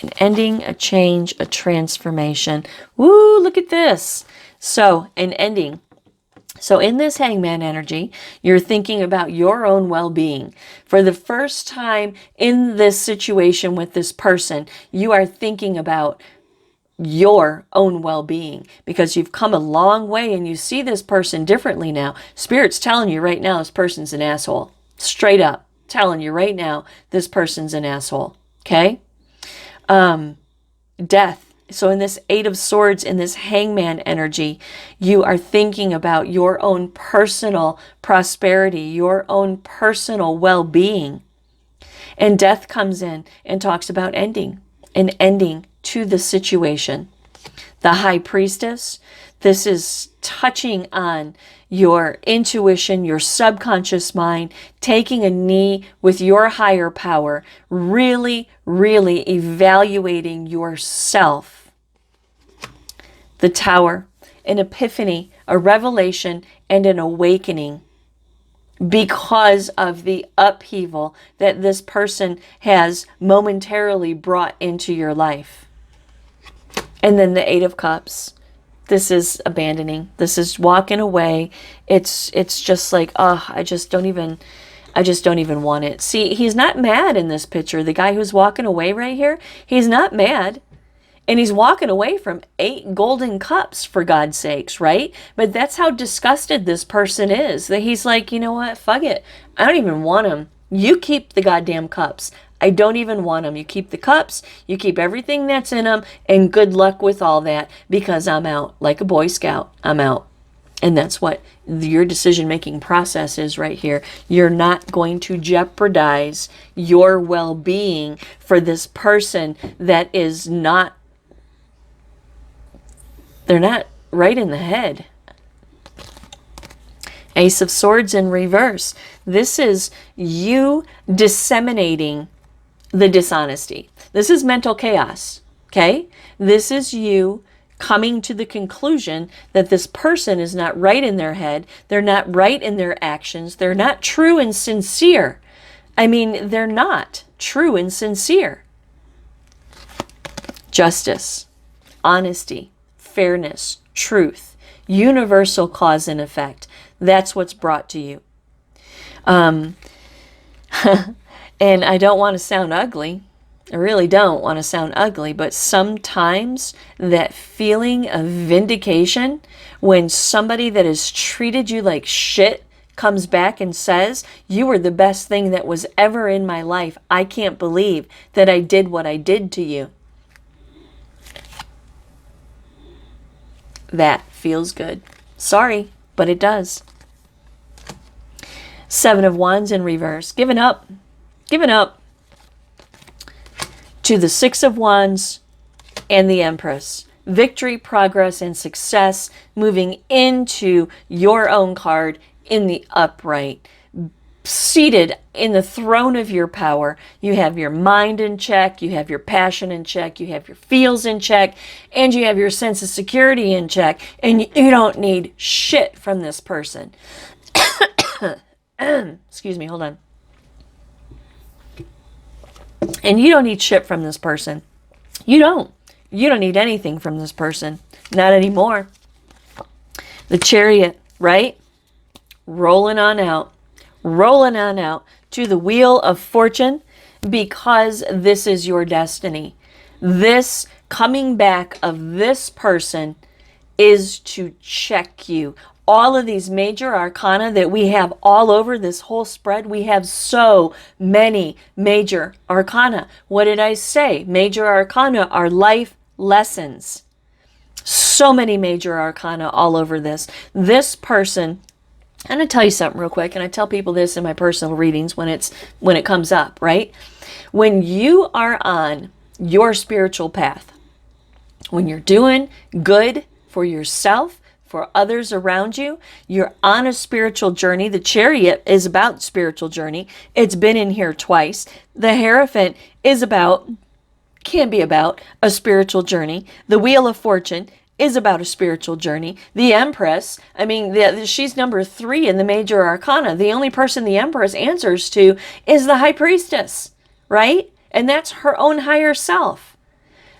an ending, a change, a transformation? Woo, look at this. So, an ending. So in this Hangman energy, you're thinking about your own well-being. For the first time in this situation with this person, you are thinking about your own well-being because you've come a long way and you see this person differently now. Spirit's telling you right now this person's an asshole. Straight up telling you right now this person's an asshole. Okay? Death. So in this Eight of Swords, in this Hangman energy, you are thinking about your own personal prosperity, your own personal well-being. And death comes in and talks about ending, an ending to the situation. The High Priestess, this is touching on your intuition, your subconscious mind, taking a knee with your higher power, really, really evaluating yourself. The Tower, an epiphany, a revelation, and an awakening because of the upheaval that this person has momentarily brought into your life. And then the Eight of Cups. This is abandoning. This is walking away. It's just like, oh, I just don't even want it. See, he's not mad in this picture. The guy who's walking away right here, he's not mad. And he's walking away from 8 golden cups, for God's sakes, right? But that's how disgusted this person is. That he's like, you know what? Fuck it. I don't even want them. You keep the goddamn cups. I don't even want them. You keep the cups. You keep everything that's in them. And good luck with all that, because I'm out. Like a Boy Scout, I'm out. And that's what your decision-making process is right here. You're not going to jeopardize your well-being for this person that is not, they're not right in the head. Ace of Swords in reverse. This is you disseminating the dishonesty. This is mental chaos, okay? This is you coming to the conclusion that this person is not right in their head. They're not right in their actions. They're not true and sincere. I mean, they're not true and sincere. Justice, honesty, fairness, truth, universal cause and effect. That's what's brought to you. And I don't want to sound ugly. I really don't want to sound ugly, but sometimes that feeling of vindication when somebody that has treated you like shit comes back and says, you were the best thing that was ever in my life. I can't believe that I did what I did to you. That feels good. Sorry, but it does. 7 of Wands in reverse. Giving up. Giving up. To the 6 of Wands and the Empress. Victory, progress, and success moving into your own card in the upright. Seated in the throne of your power. You have your mind in check. You have your passion in check. You have your feels in check. And you have your sense of security in check. And you don't need shit from this person. Excuse me, hold on. And you don't need shit from this person. You don't. You don't need anything from this person. Not anymore. The Chariot, right? Rolling on out. Rolling on out to the Wheel of Fortune, because this is your destiny. This coming back of this person is to check you. All of these major arcana that we have all over this whole spread, we have so many major arcana. What did I say? Major arcana are life lessons. So many major arcana all over this. This person, I'm going to tell you something real quick, and I tell people this in my personal readings when it comes up, right? When you are on your spiritual path, when you're doing good for yourself, for others around you, you're on a spiritual journey. The Chariot is about spiritual journey. It's been in here twice. The Hierophant is can be about a spiritual journey. The Wheel of Fortune is about a spiritual journey. The Empress, I mean, she's number 3 in the major arcana. The only person the Empress answers to is the High Priestess, right? And that's her own higher self.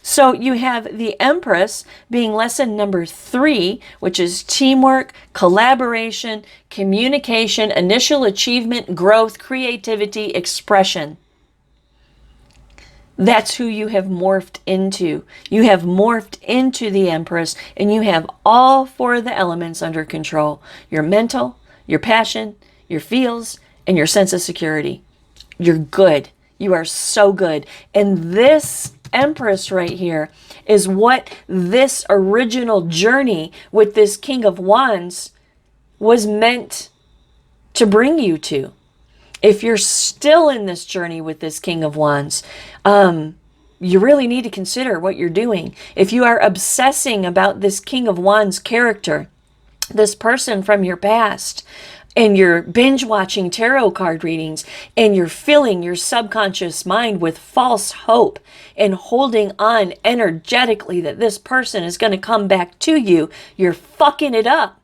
So you have the Empress being lesson number 3, which is teamwork, collaboration, communication, initial achievement, growth, creativity, expression. That's who you have morphed into. You have morphed into the Empress, and you have all 4 of the elements under control. Your mental, your passion, your feels, and your sense of security. You're good. You are so good. And this Empress right here is what this original journey with this King of Wands was meant to bring you to. If you're still in this journey with this King of Wands, you really need to consider what you're doing. If you are obsessing about this King of Wands character, this person from your past, and you're binge watching tarot card readings, and you're filling your subconscious mind with false hope and holding on energetically that this person is going to come back to you, you're fucking it up.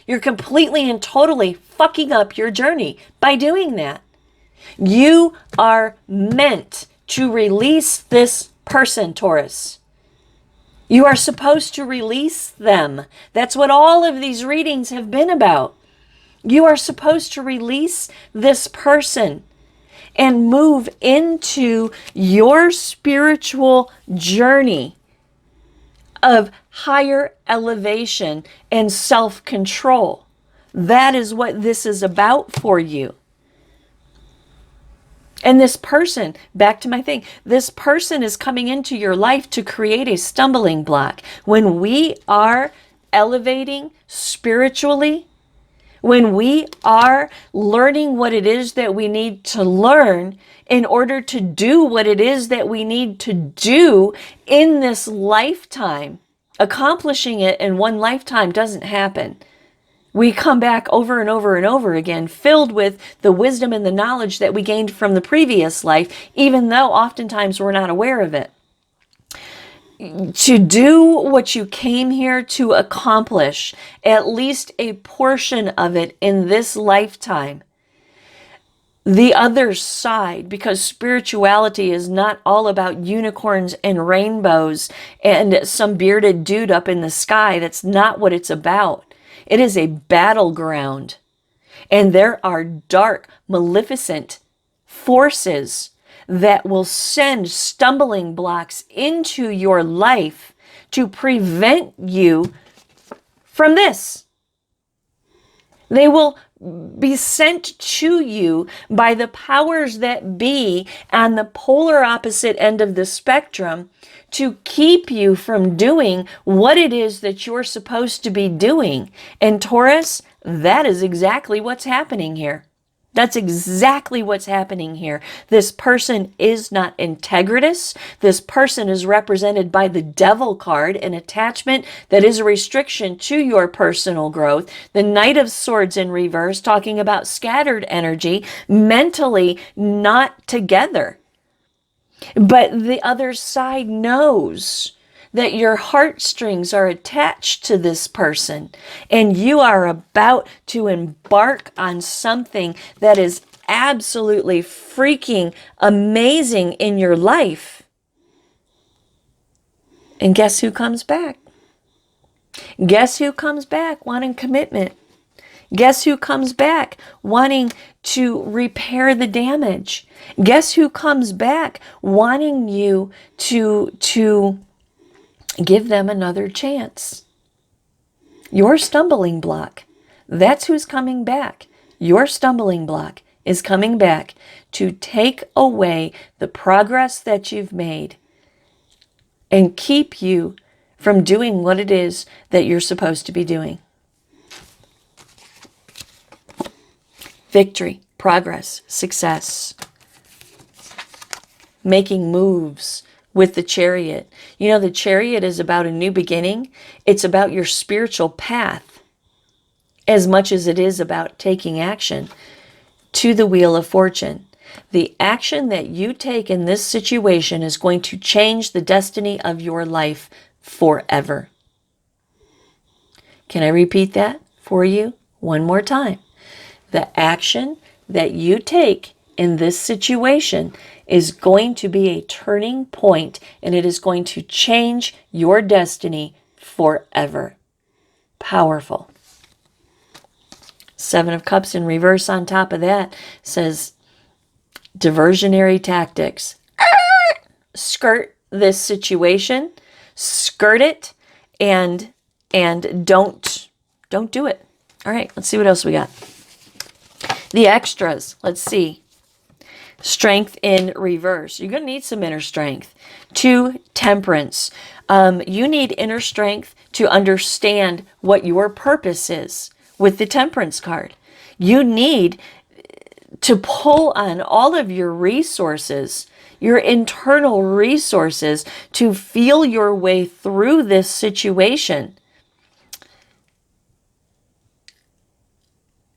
You're completely and totally fucking up your journey by doing that. You are meant to release this person, Taurus. You are supposed to release them. That's what all of these readings have been about. You are supposed to release this person and move into your spiritual journey of higher elevation and self-control. That is what this is about for you. And this person, back to my thing, this person is coming into your life to create a stumbling block. When we are elevating spiritually, when we are learning what it is that we need to learn in order to do what it is that we need to do in this lifetime, accomplishing it in one lifetime doesn't happen. We come back over and over and over again, filled with the wisdom and the knowledge that we gained from the previous life, even though oftentimes we're not aware of it. To do what you came here to accomplish, at least a portion of it in this lifetime. The other side, because spirituality is not all about unicorns and rainbows and some bearded dude up in the sky. That's not what it's about. It is a battleground. And there are dark, maleficent forces that will send stumbling blocks into your life to prevent you from this. They will be sent to you by the powers that be on the polar opposite end of the spectrum to keep you from doing what it is that you're supposed to be doing. And Taurus, that is exactly what's happening here. That's exactly what's happening here. This person is not integritous. This person is represented by the Devil card, an attachment that is a restriction to your personal growth. The Knight of Swords in reverse, talking about scattered energy, mentally not together. But the other side knows that your heartstrings are attached to this person and you are about to embark on something that is absolutely freaking amazing in your life. And guess who comes back? Guess who comes back wanting commitment? Guess who comes back wanting to repair the damage? Guess who comes back wanting you to give them another chance? Your stumbling block. That's who's coming back. Your stumbling block is coming back to take away the progress that you've made and keep you from doing what it is that you're supposed to be doing. Victory, progress, success. Making moves with the Chariot. You know, the Chariot is about a new beginning. It's about your spiritual path as much as it is about taking action to the Wheel of Fortune. The action that you take in this situation is going to change the destiny of your life forever. Can I repeat that for you one more time? The action that you take in this situation is going to be a turning point, and it is going to change your destiny forever. Powerful. Seven of Cups in reverse on top of that says diversionary tactics. Skirt this situation, skirt it, and don't do it. All right, let's see what else we got. The extras, let's see. Strength in reverse. You're going to need some inner strength. 2, Temperance. You need inner strength to understand what your purpose is with the Temperance card. You need to pull on all of your resources, your internal resources, to feel your way through this situation,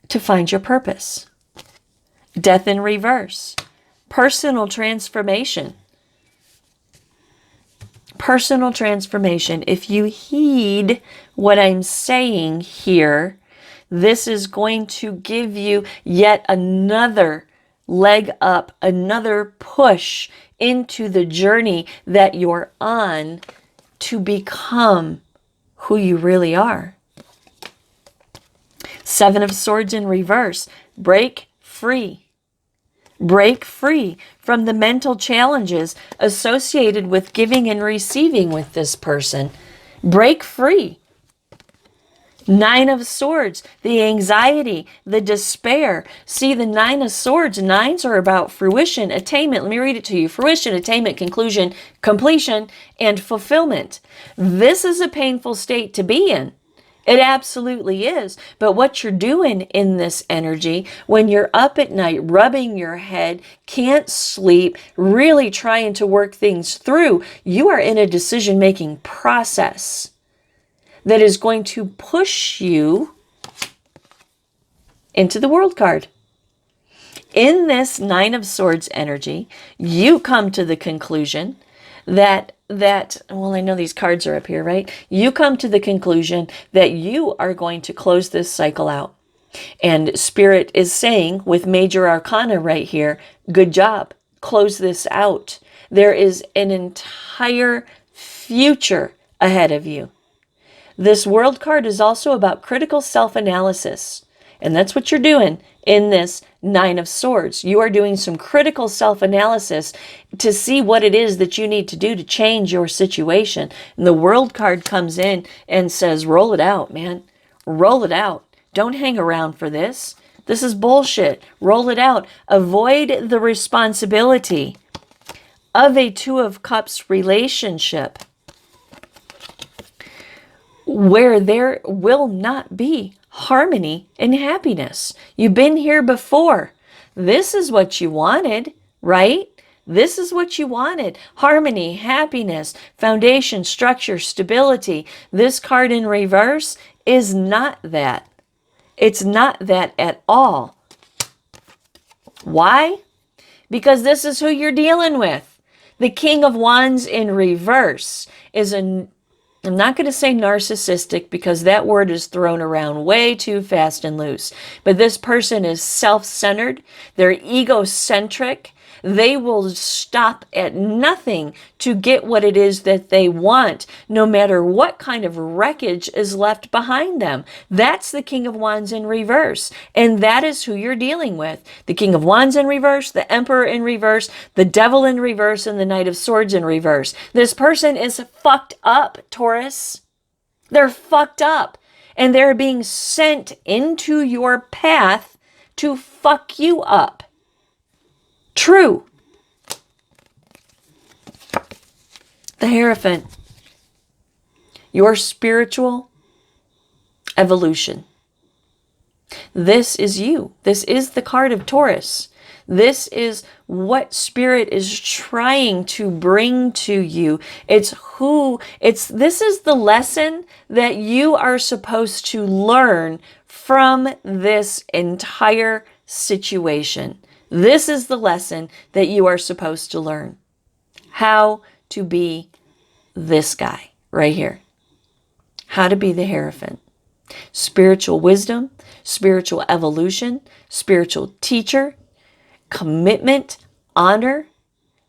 to find your purpose. Death in reverse. Personal transformation. Personal transformation. If you heed what I'm saying here, this is going to give you yet another leg up, another push into the journey that you're on to become who you really are. 7 of Swords in reverse. Break free. Break free from the mental challenges associated with giving and receiving with this person. Break free. Nine of Swords, the anxiety, the despair. See, the Nine of Swords, nines are about fruition, attainment. Let me read it to you. Fruition, attainment, conclusion, completion, and fulfillment. This is a painful state to be in. It absolutely is. But what you're doing in this energy, when you're up at night, rubbing your head, can't sleep, really trying to work things through, you are in a decision-making process that is going to push you into the World card. In this Nine of Swords energy, you come to the conclusion that, well, I know these cards are up here, right? You come to the conclusion that you are going to close this cycle out. And Spirit is saying, with Major Arcana right here, good job, close this out. There is an entire future ahead of you. This World card is also about critical self-analysis. And that's what you're doing in this Nine of Swords. You are doing some critical self-analysis to see what it is that you need to do to change your situation. And the World card comes in and says, roll it out, man. Roll it out. Don't hang around for this. This is bullshit. Roll it out. Avoid the responsibility of a Two of Cups relationship where there will not be harmony and happiness. You've been here before. This is what you wanted, right? This is what you wanted. Harmony, happiness, foundation, structure, stability. This card in reverse is not that. It's not that at all. Why? Because this is who you're dealing with. The King of Wands in reverse is I'm not going to say narcissistic because that word is thrown around way too fast and loose. But this person is self-centered. They're egocentric. They will stop at nothing to get what it is that they want, no matter what kind of wreckage is left behind them. That's the King of Wands in reverse. And that is who you're dealing with. The King of Wands in reverse, the Emperor in reverse, the Devil in reverse, and the Knight of Swords in reverse. This person is fucked up, Taurus. They're fucked up. And they're being sent into your path to fuck you up. True. The Hierophant. Your spiritual evolution. This is you. This is the card of Taurus. This is what Spirit is trying to bring to you. This is the lesson that you are supposed to learn from this entire situation. This is the lesson that you are supposed to learn. How to be this guy right here. How to be the Hierophant. Spiritual wisdom, spiritual evolution, spiritual teacher, commitment, honor.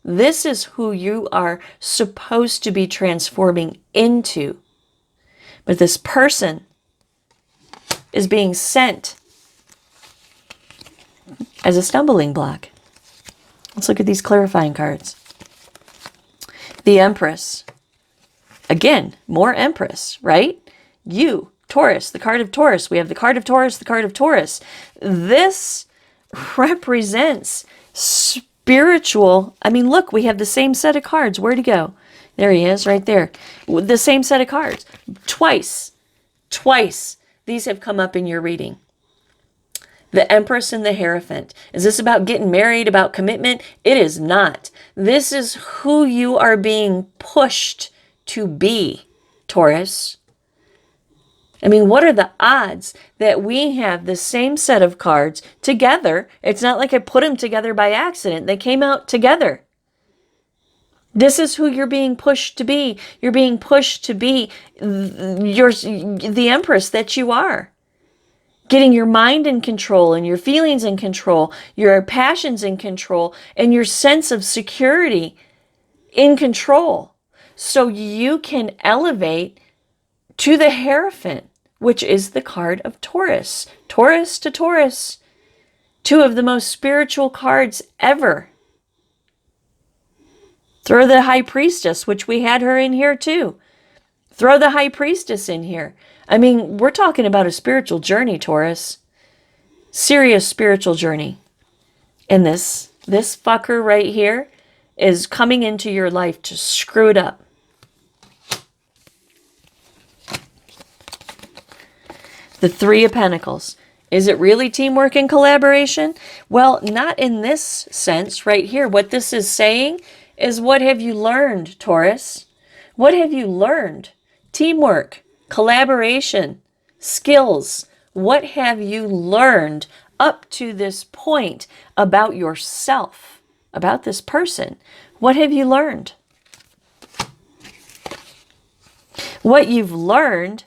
This is who you are supposed to be transforming into. But this person is being sent as a stumbling block. Let's look at these clarifying cards. The Empress. Again, more Empress, right? You, Taurus, the card of Taurus. We have the card of Taurus, the card of Taurus. This represents spiritual. I mean, look, we have the same set of cards. Where'd he go? There he is, right there. The same set of cards. Twice. These have come up in your reading. The Empress and the Hierophant. Is this about getting married, about commitment? It is not. This is who you are being pushed to be, Taurus. I mean, what are the odds that we have the same set of cards together? It's not like I put them together by accident. They came out together. This is who you're being pushed to be. You're being pushed to be the Empress that you are. Getting your mind in control and your feelings in control, your passions in control, and your sense of security in control. So you can elevate to the Hierophant, which is the card of Taurus. Taurus to Taurus. Two of the most spiritual cards ever. Throw the High Priestess, which we had her in here too. Throw the High Priestess in here. I mean, we're talking about a spiritual journey, Taurus. Serious spiritual journey. And this fucker right here is coming into your life to screw it up. The Three of Pentacles. Is it really teamwork and collaboration? Well, not in this sense right here. What this is saying is, what have you learned, Taurus? What have you learned? Teamwork, collaboration, skills. What have you learned up to this point about yourself, about this person? What have you learned? What you've learned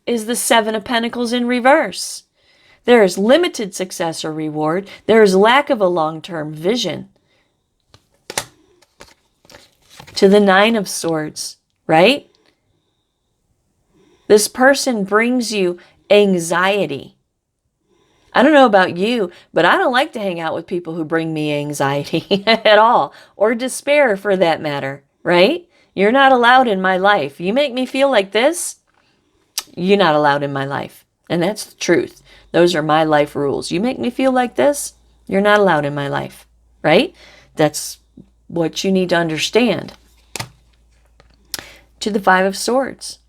is the Seven of Pentacles in reverse. There is limited success or reward. There is lack of a long-term vision. To the Nine of Swords, right? This person brings you anxiety. I don't know about you, but I don't like to hang out with people who bring me anxiety at all, or despair for that matter, right? You're not allowed in my life. You make me feel like this, you're not allowed in my life. And that's the truth. Those are my life rules. You make me feel like this, you're not allowed in my life, right? That's what you need to understand. To the Five of Swords.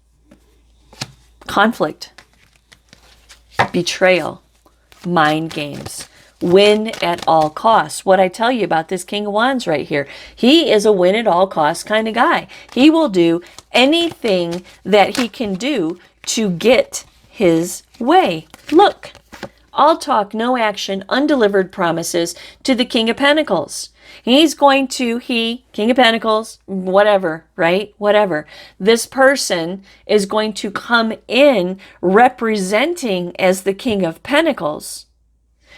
Conflict. Betrayal. Mind games. Win at all costs. What I tell you about this King of Wands right here, he is a win at all costs kind of guy. He will do anything that he can do to get his way. Look, all talk, no action, undelivered promises to the King of Pentacles. He's going to, King of Pentacles, whatever, right? Whatever. This person is going to come in representing as the King of Pentacles,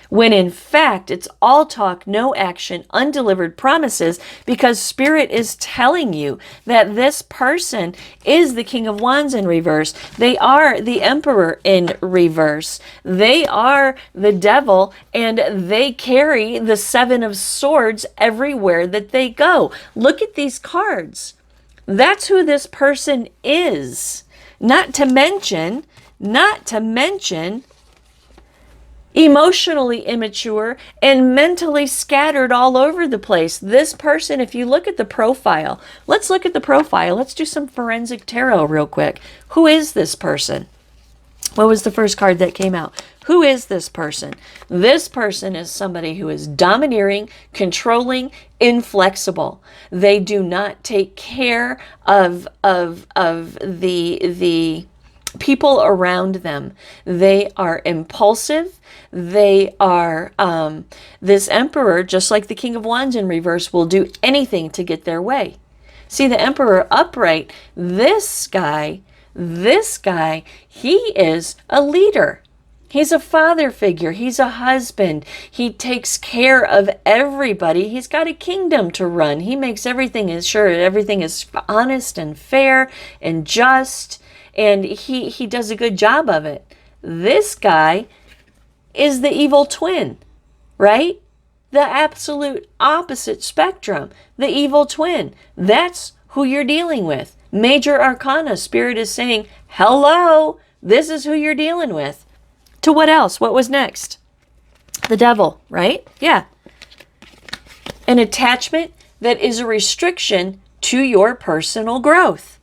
when in fact it's all talk, no action, undelivered promises, because Spirit is telling you that this person is the King of Wands in reverse. They are the Emperor in reverse. They are the devil, and they carry the Seven of Swords everywhere that they go. Look at these cards. That's who this person is. Not to mention, emotionally immature and mentally scattered all over the place. This person, if you look at the profile, let's look at the profile. Let's do some forensic tarot real quick. Who is this person? What was the first card that came out? Who is this person? This person is somebody who is domineering, controlling, inflexible. They do not take care of the people around them. They are impulsive. They are, this Emperor, just like the King of Wands in reverse, will do anything to get their way. See, the Emperor upright, this guy, he is a leader. He's a father figure. He's a husband. He takes care of everybody. He's got a kingdom to run. He makes everything everything is honest and fair and just. And he does a good job of it. This guy is the evil twin, right? The absolute opposite spectrum. The evil twin. That's who you're dealing with. Major Arcana. Spirit is saying, hello, this is who you're dealing with. To what else? What was next? The devil, right? Yeah. An attachment that is a restriction to your personal growth.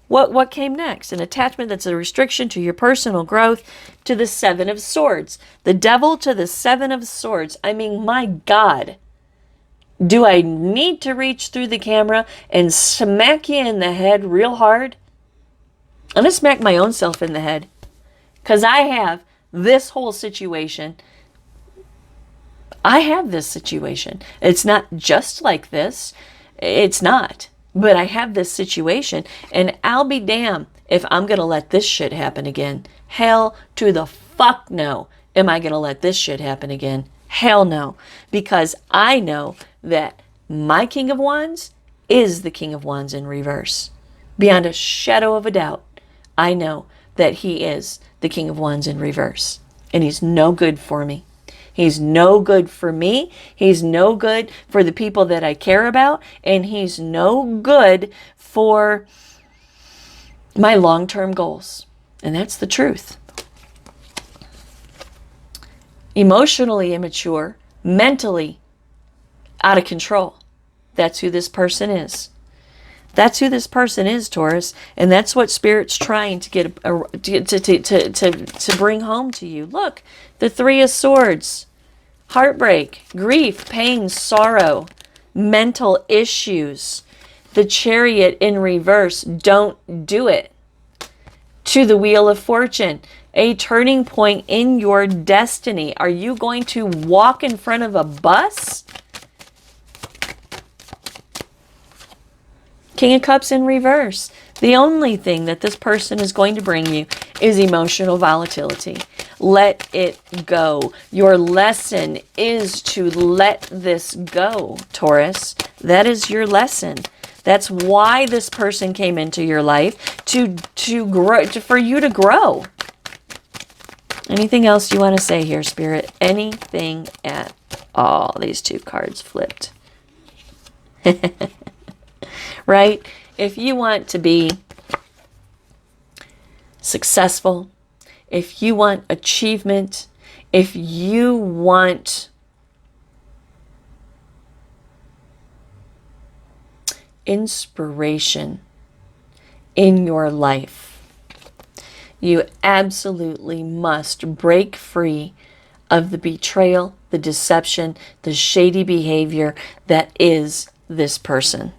What came next? An attachment that's a restriction to your personal growth. To the Seven of Swords. The devil to the Seven of Swords. I mean, my God. Do I need to reach through the camera and smack you in the head real hard? I'm going to smack my own self in the head. Because I have this whole situation. I have this situation. It's not just like this. It's not. But I have this situation, and I'll be damned if I'm going to let this shit happen again. Hell to the fuck no. Am I going to let this shit happen again? Hell no. Because I know that my King of Wands is the King of Wands in reverse. Beyond a shadow of a doubt, I know that he is the King of Wands in reverse. And he's no good for me. He's no good for me. He's no good for the people that I care about. And he's no good for my long-term goals. And that's the truth. Emotionally immature, mentally out of control. That's who this person is. That's who this person is, Taurus, and that's what Spirit's trying to get to bring home to you. Look, the Three of Swords, heartbreak, grief, pain, sorrow, mental issues. The Chariot in reverse. Don't do it. To the Wheel of Fortune, a turning point in your destiny. Are you going to walk in front of a bus? King of Cups in reverse. The only thing that this person is going to bring you is emotional volatility. Let it go. Your lesson is to let this go, Taurus. That is your lesson. That's why this person came into your life, to grow, for you to grow. Anything else you want to say here, Spirit? Anything at all? These two cards flipped. Right? If you want to be successful, if you want achievement, if you want inspiration in your life, you absolutely must break free of the betrayal, the deception, the shady behavior that is this person.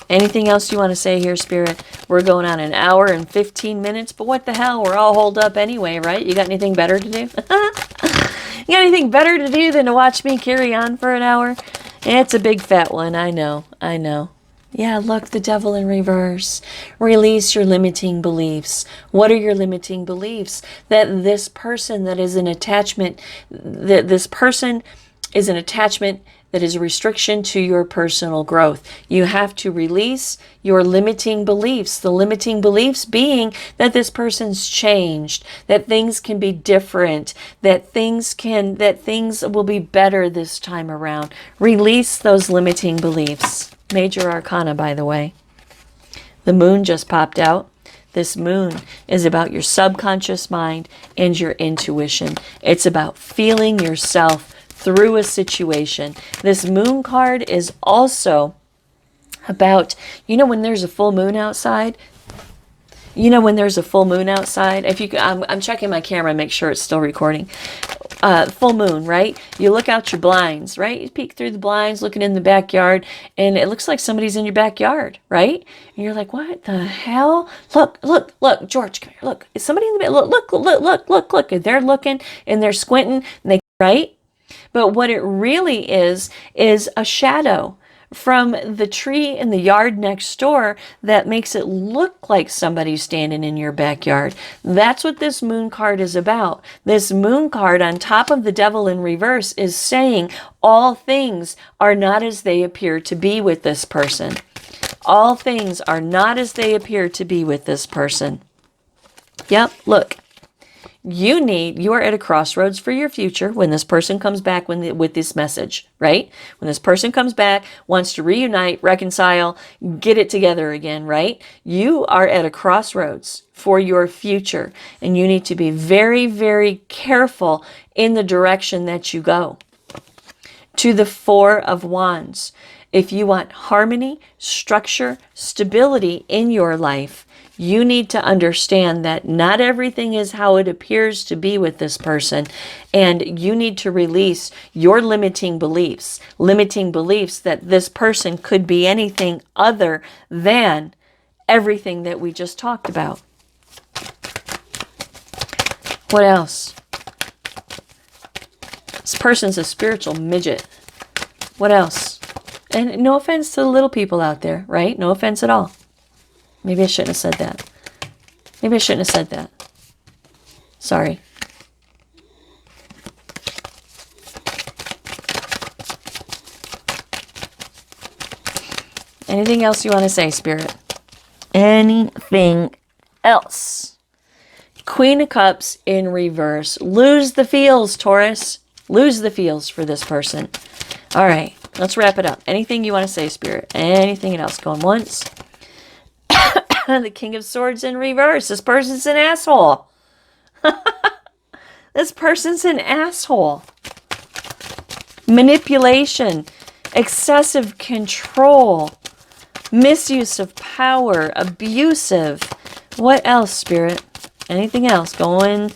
Anything else you want to say here, Spirit? We're going on an hour and 15 minutes, but what the hell? We're all holed up anyway, right? You got anything better to do? You got anything better to do than to watch me carry on for an hour? It's a big fat one. I know. I know. Yeah, look, the Devil in reverse. Release your limiting beliefs. What are your limiting beliefs? That this person that is an attachment, that this person is an attachment that is a restriction to your personal growth. You have to release your limiting beliefs. The limiting beliefs being that this person's changed, that things can be different, that things will be better this time around. Release those limiting beliefs. Major Arcana, by the way. The moon just popped out. This moon is about your subconscious mind and your intuition. It's about feeling yourself through a situation. This moon card is also about, when there's a full moon outside, when there's a full moon outside, if you, I'm checking my camera, make sure it's still recording. Full moon, right? You look out your blinds, right? You peek through the blinds, looking in the backyard, and it looks like somebody's in your backyard, right? And you're like, what the hell? Look, George, come here, look. Is somebody in the bed? Look. And they're looking, and they're squinting, and they, right? But what it really is a shadow from the tree in the yard next door that makes it look like somebody's standing in your backyard. That's what this moon card is about. This moon card on top of the Devil in reverse is saying all things are not as they appear to be with this person. All things are not as they appear to be with this person. Yep, look. You are at a crossroads for your future when this person comes back with this message, right? When this person comes back, wants to reunite, reconcile, get it together again, right? You are at a crossroads for your future, and you need to be very, very careful in the direction that you go. To the Four of Wands, if you want harmony, structure, stability in your life, you need to understand that not everything is how it appears to be with this person. And you need to release your limiting beliefs that this person could be anything other than everything that we just talked about. What else? This person's a spiritual midget. What else? And no offense to the little people out there, right? No offense at all. Maybe I shouldn't have said that. Sorry. Anything else you want to say, Spirit? Anything else? Queen of Cups in reverse. Lose the feels, Taurus. Lose the feels for this person. All right, let's wrap it up. Anything you want to say, Spirit? Anything else? Going once. The King of Swords in reverse. This person's an asshole. This person's an asshole. Manipulation, excessive control, misuse of power, abusive. What else, Spirit? Anything else? Going.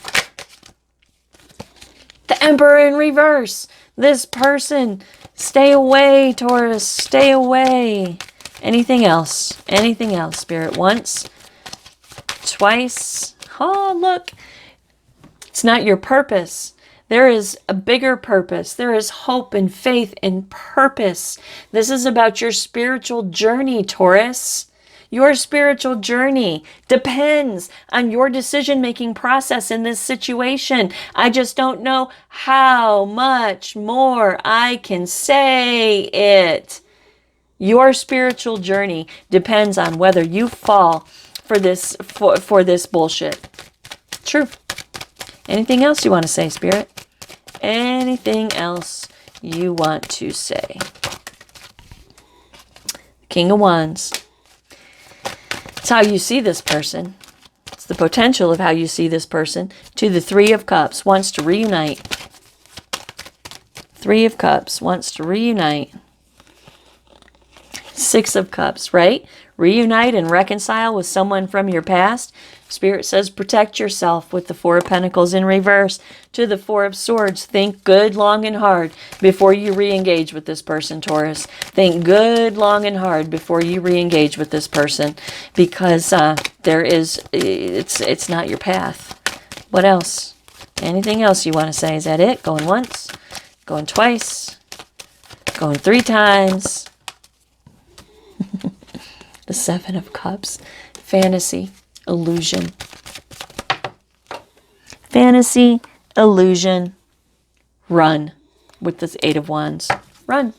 The Emperor in reverse. This person. Stay away, Taurus. Stay away. Anything else? Anything else, Spirit? Once. Twice. Oh, look. It's not your purpose. There is a bigger purpose. There is hope and faith and purpose. This is about your spiritual journey, Taurus. Your spiritual journey depends on your decision-making process in this situation. I just don't know how much more I can say it. Your spiritual journey depends on whether you fall for this bullshit. True. Anything else you want to say, Spirit? Anything else you want to say? King of Wands. It's how you see this person. It's the potential of how you see this person. To the Three of Cups, wants to reunite. Three of Cups, wants to reunite. Six of Cups, right? Reunite and reconcile with someone from your past. Spirit says protect yourself with the Four of Pentacles in reverse. To the Four of Swords, think good, long, and hard before you re-engage with this person, Taurus. Think good, long, and hard before you re-engage with this person, because it's not your path. What else? Anything else you want to say? Is that it? Going once? Going twice? Going 3 times? The Seven of Cups. Fantasy. Illusion. Fantasy, illusion, run with this Eight of Wands. Run,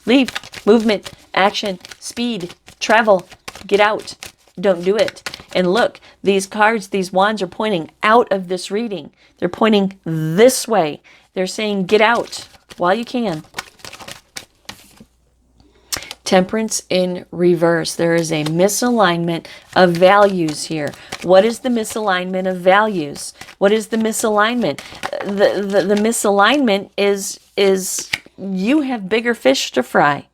leave, movement, action, speed, travel, get out. Don't do it. And look, these cards, these wands are pointing out of this reading. They're pointing this way. They're saying get out while you can. Temperance in reverse. There is a misalignment of values here. What is the misalignment of values? What is the misalignment? The misalignment is you have bigger fish to fry.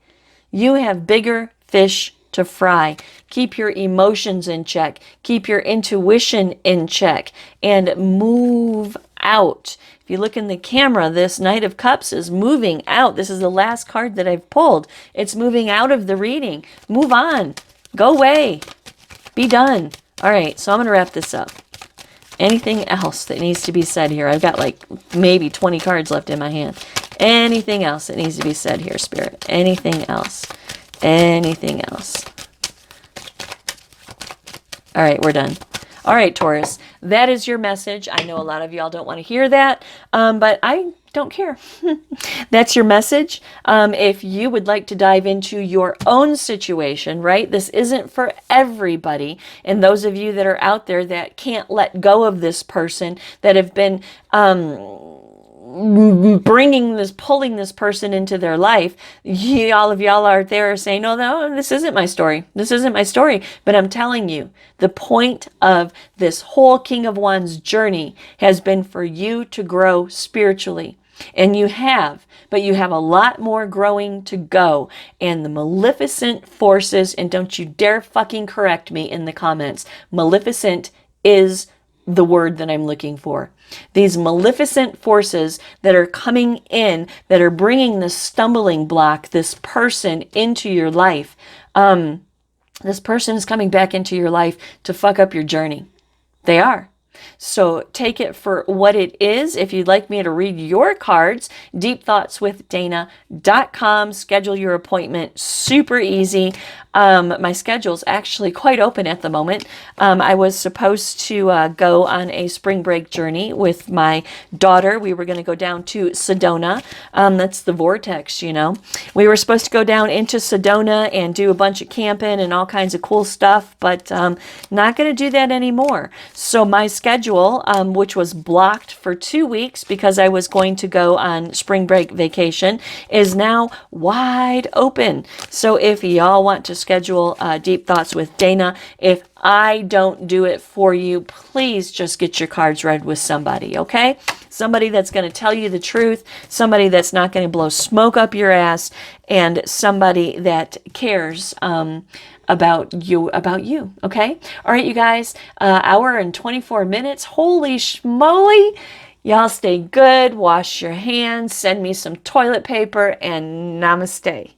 You have bigger fish to fry. Keep your emotions in check. Keep your intuition in check. And move out. If you look in the camera, this Knight of Cups is moving out. This is the last card that I've pulled. It's moving out of the reading. Move on. Go away. Be done. All right, so I'm going to wrap this up. Anything else that needs to be said here? I've got like maybe 20 cards left in my hand. Anything else that needs to be said here, Spirit? Anything else? Anything else? All right, we're done. All right, Taurus, that is your message. I know a lot of y'all don't want to hear that, but I don't care. That's your message. If you would like to dive into your own situation, right? This isn't for everybody. And those of you that are out there that can't let go of this person, that have been pulling this person into their life, all of y'all are there saying, no, this isn't my story. This isn't my story. But I'm telling you, the point of this whole King of Wands journey has been for you to grow spiritually. And you have, but you have a lot more growing to go. And the maleficent forces, and don't you dare fucking correct me in the comments, maleficent is the word that I'm looking for. These maleficent forces that are coming in, that are bringing this stumbling block, this person into your life. This person is coming back into your life to fuck up your journey. They are. So take it for what it is. If you'd like me to read your cards, deepthoughtswithdana.com. Schedule your appointment. Super easy. My schedule's actually quite open at the moment. I was supposed to go on a spring break journey with my daughter. We were going to go down to Sedona. That's the vortex, you know. We were supposed to go down into Sedona and do a bunch of camping and all kinds of cool stuff, but not going to do that anymore. So my schedule, which was blocked for 2 weeks because I was going to go on spring break vacation, is now wide open. So if y'all want to schedule Deep Thoughts with Dana. If I don't do it for you, please just get your cards read with somebody, okay? Somebody that's going to tell you the truth, somebody that's not going to blow smoke up your ass, and somebody that cares about you, okay? All right, you guys, hour and 24 minutes. Holy schmoly. Y'all stay good, wash your hands, send me some toilet paper, and namaste.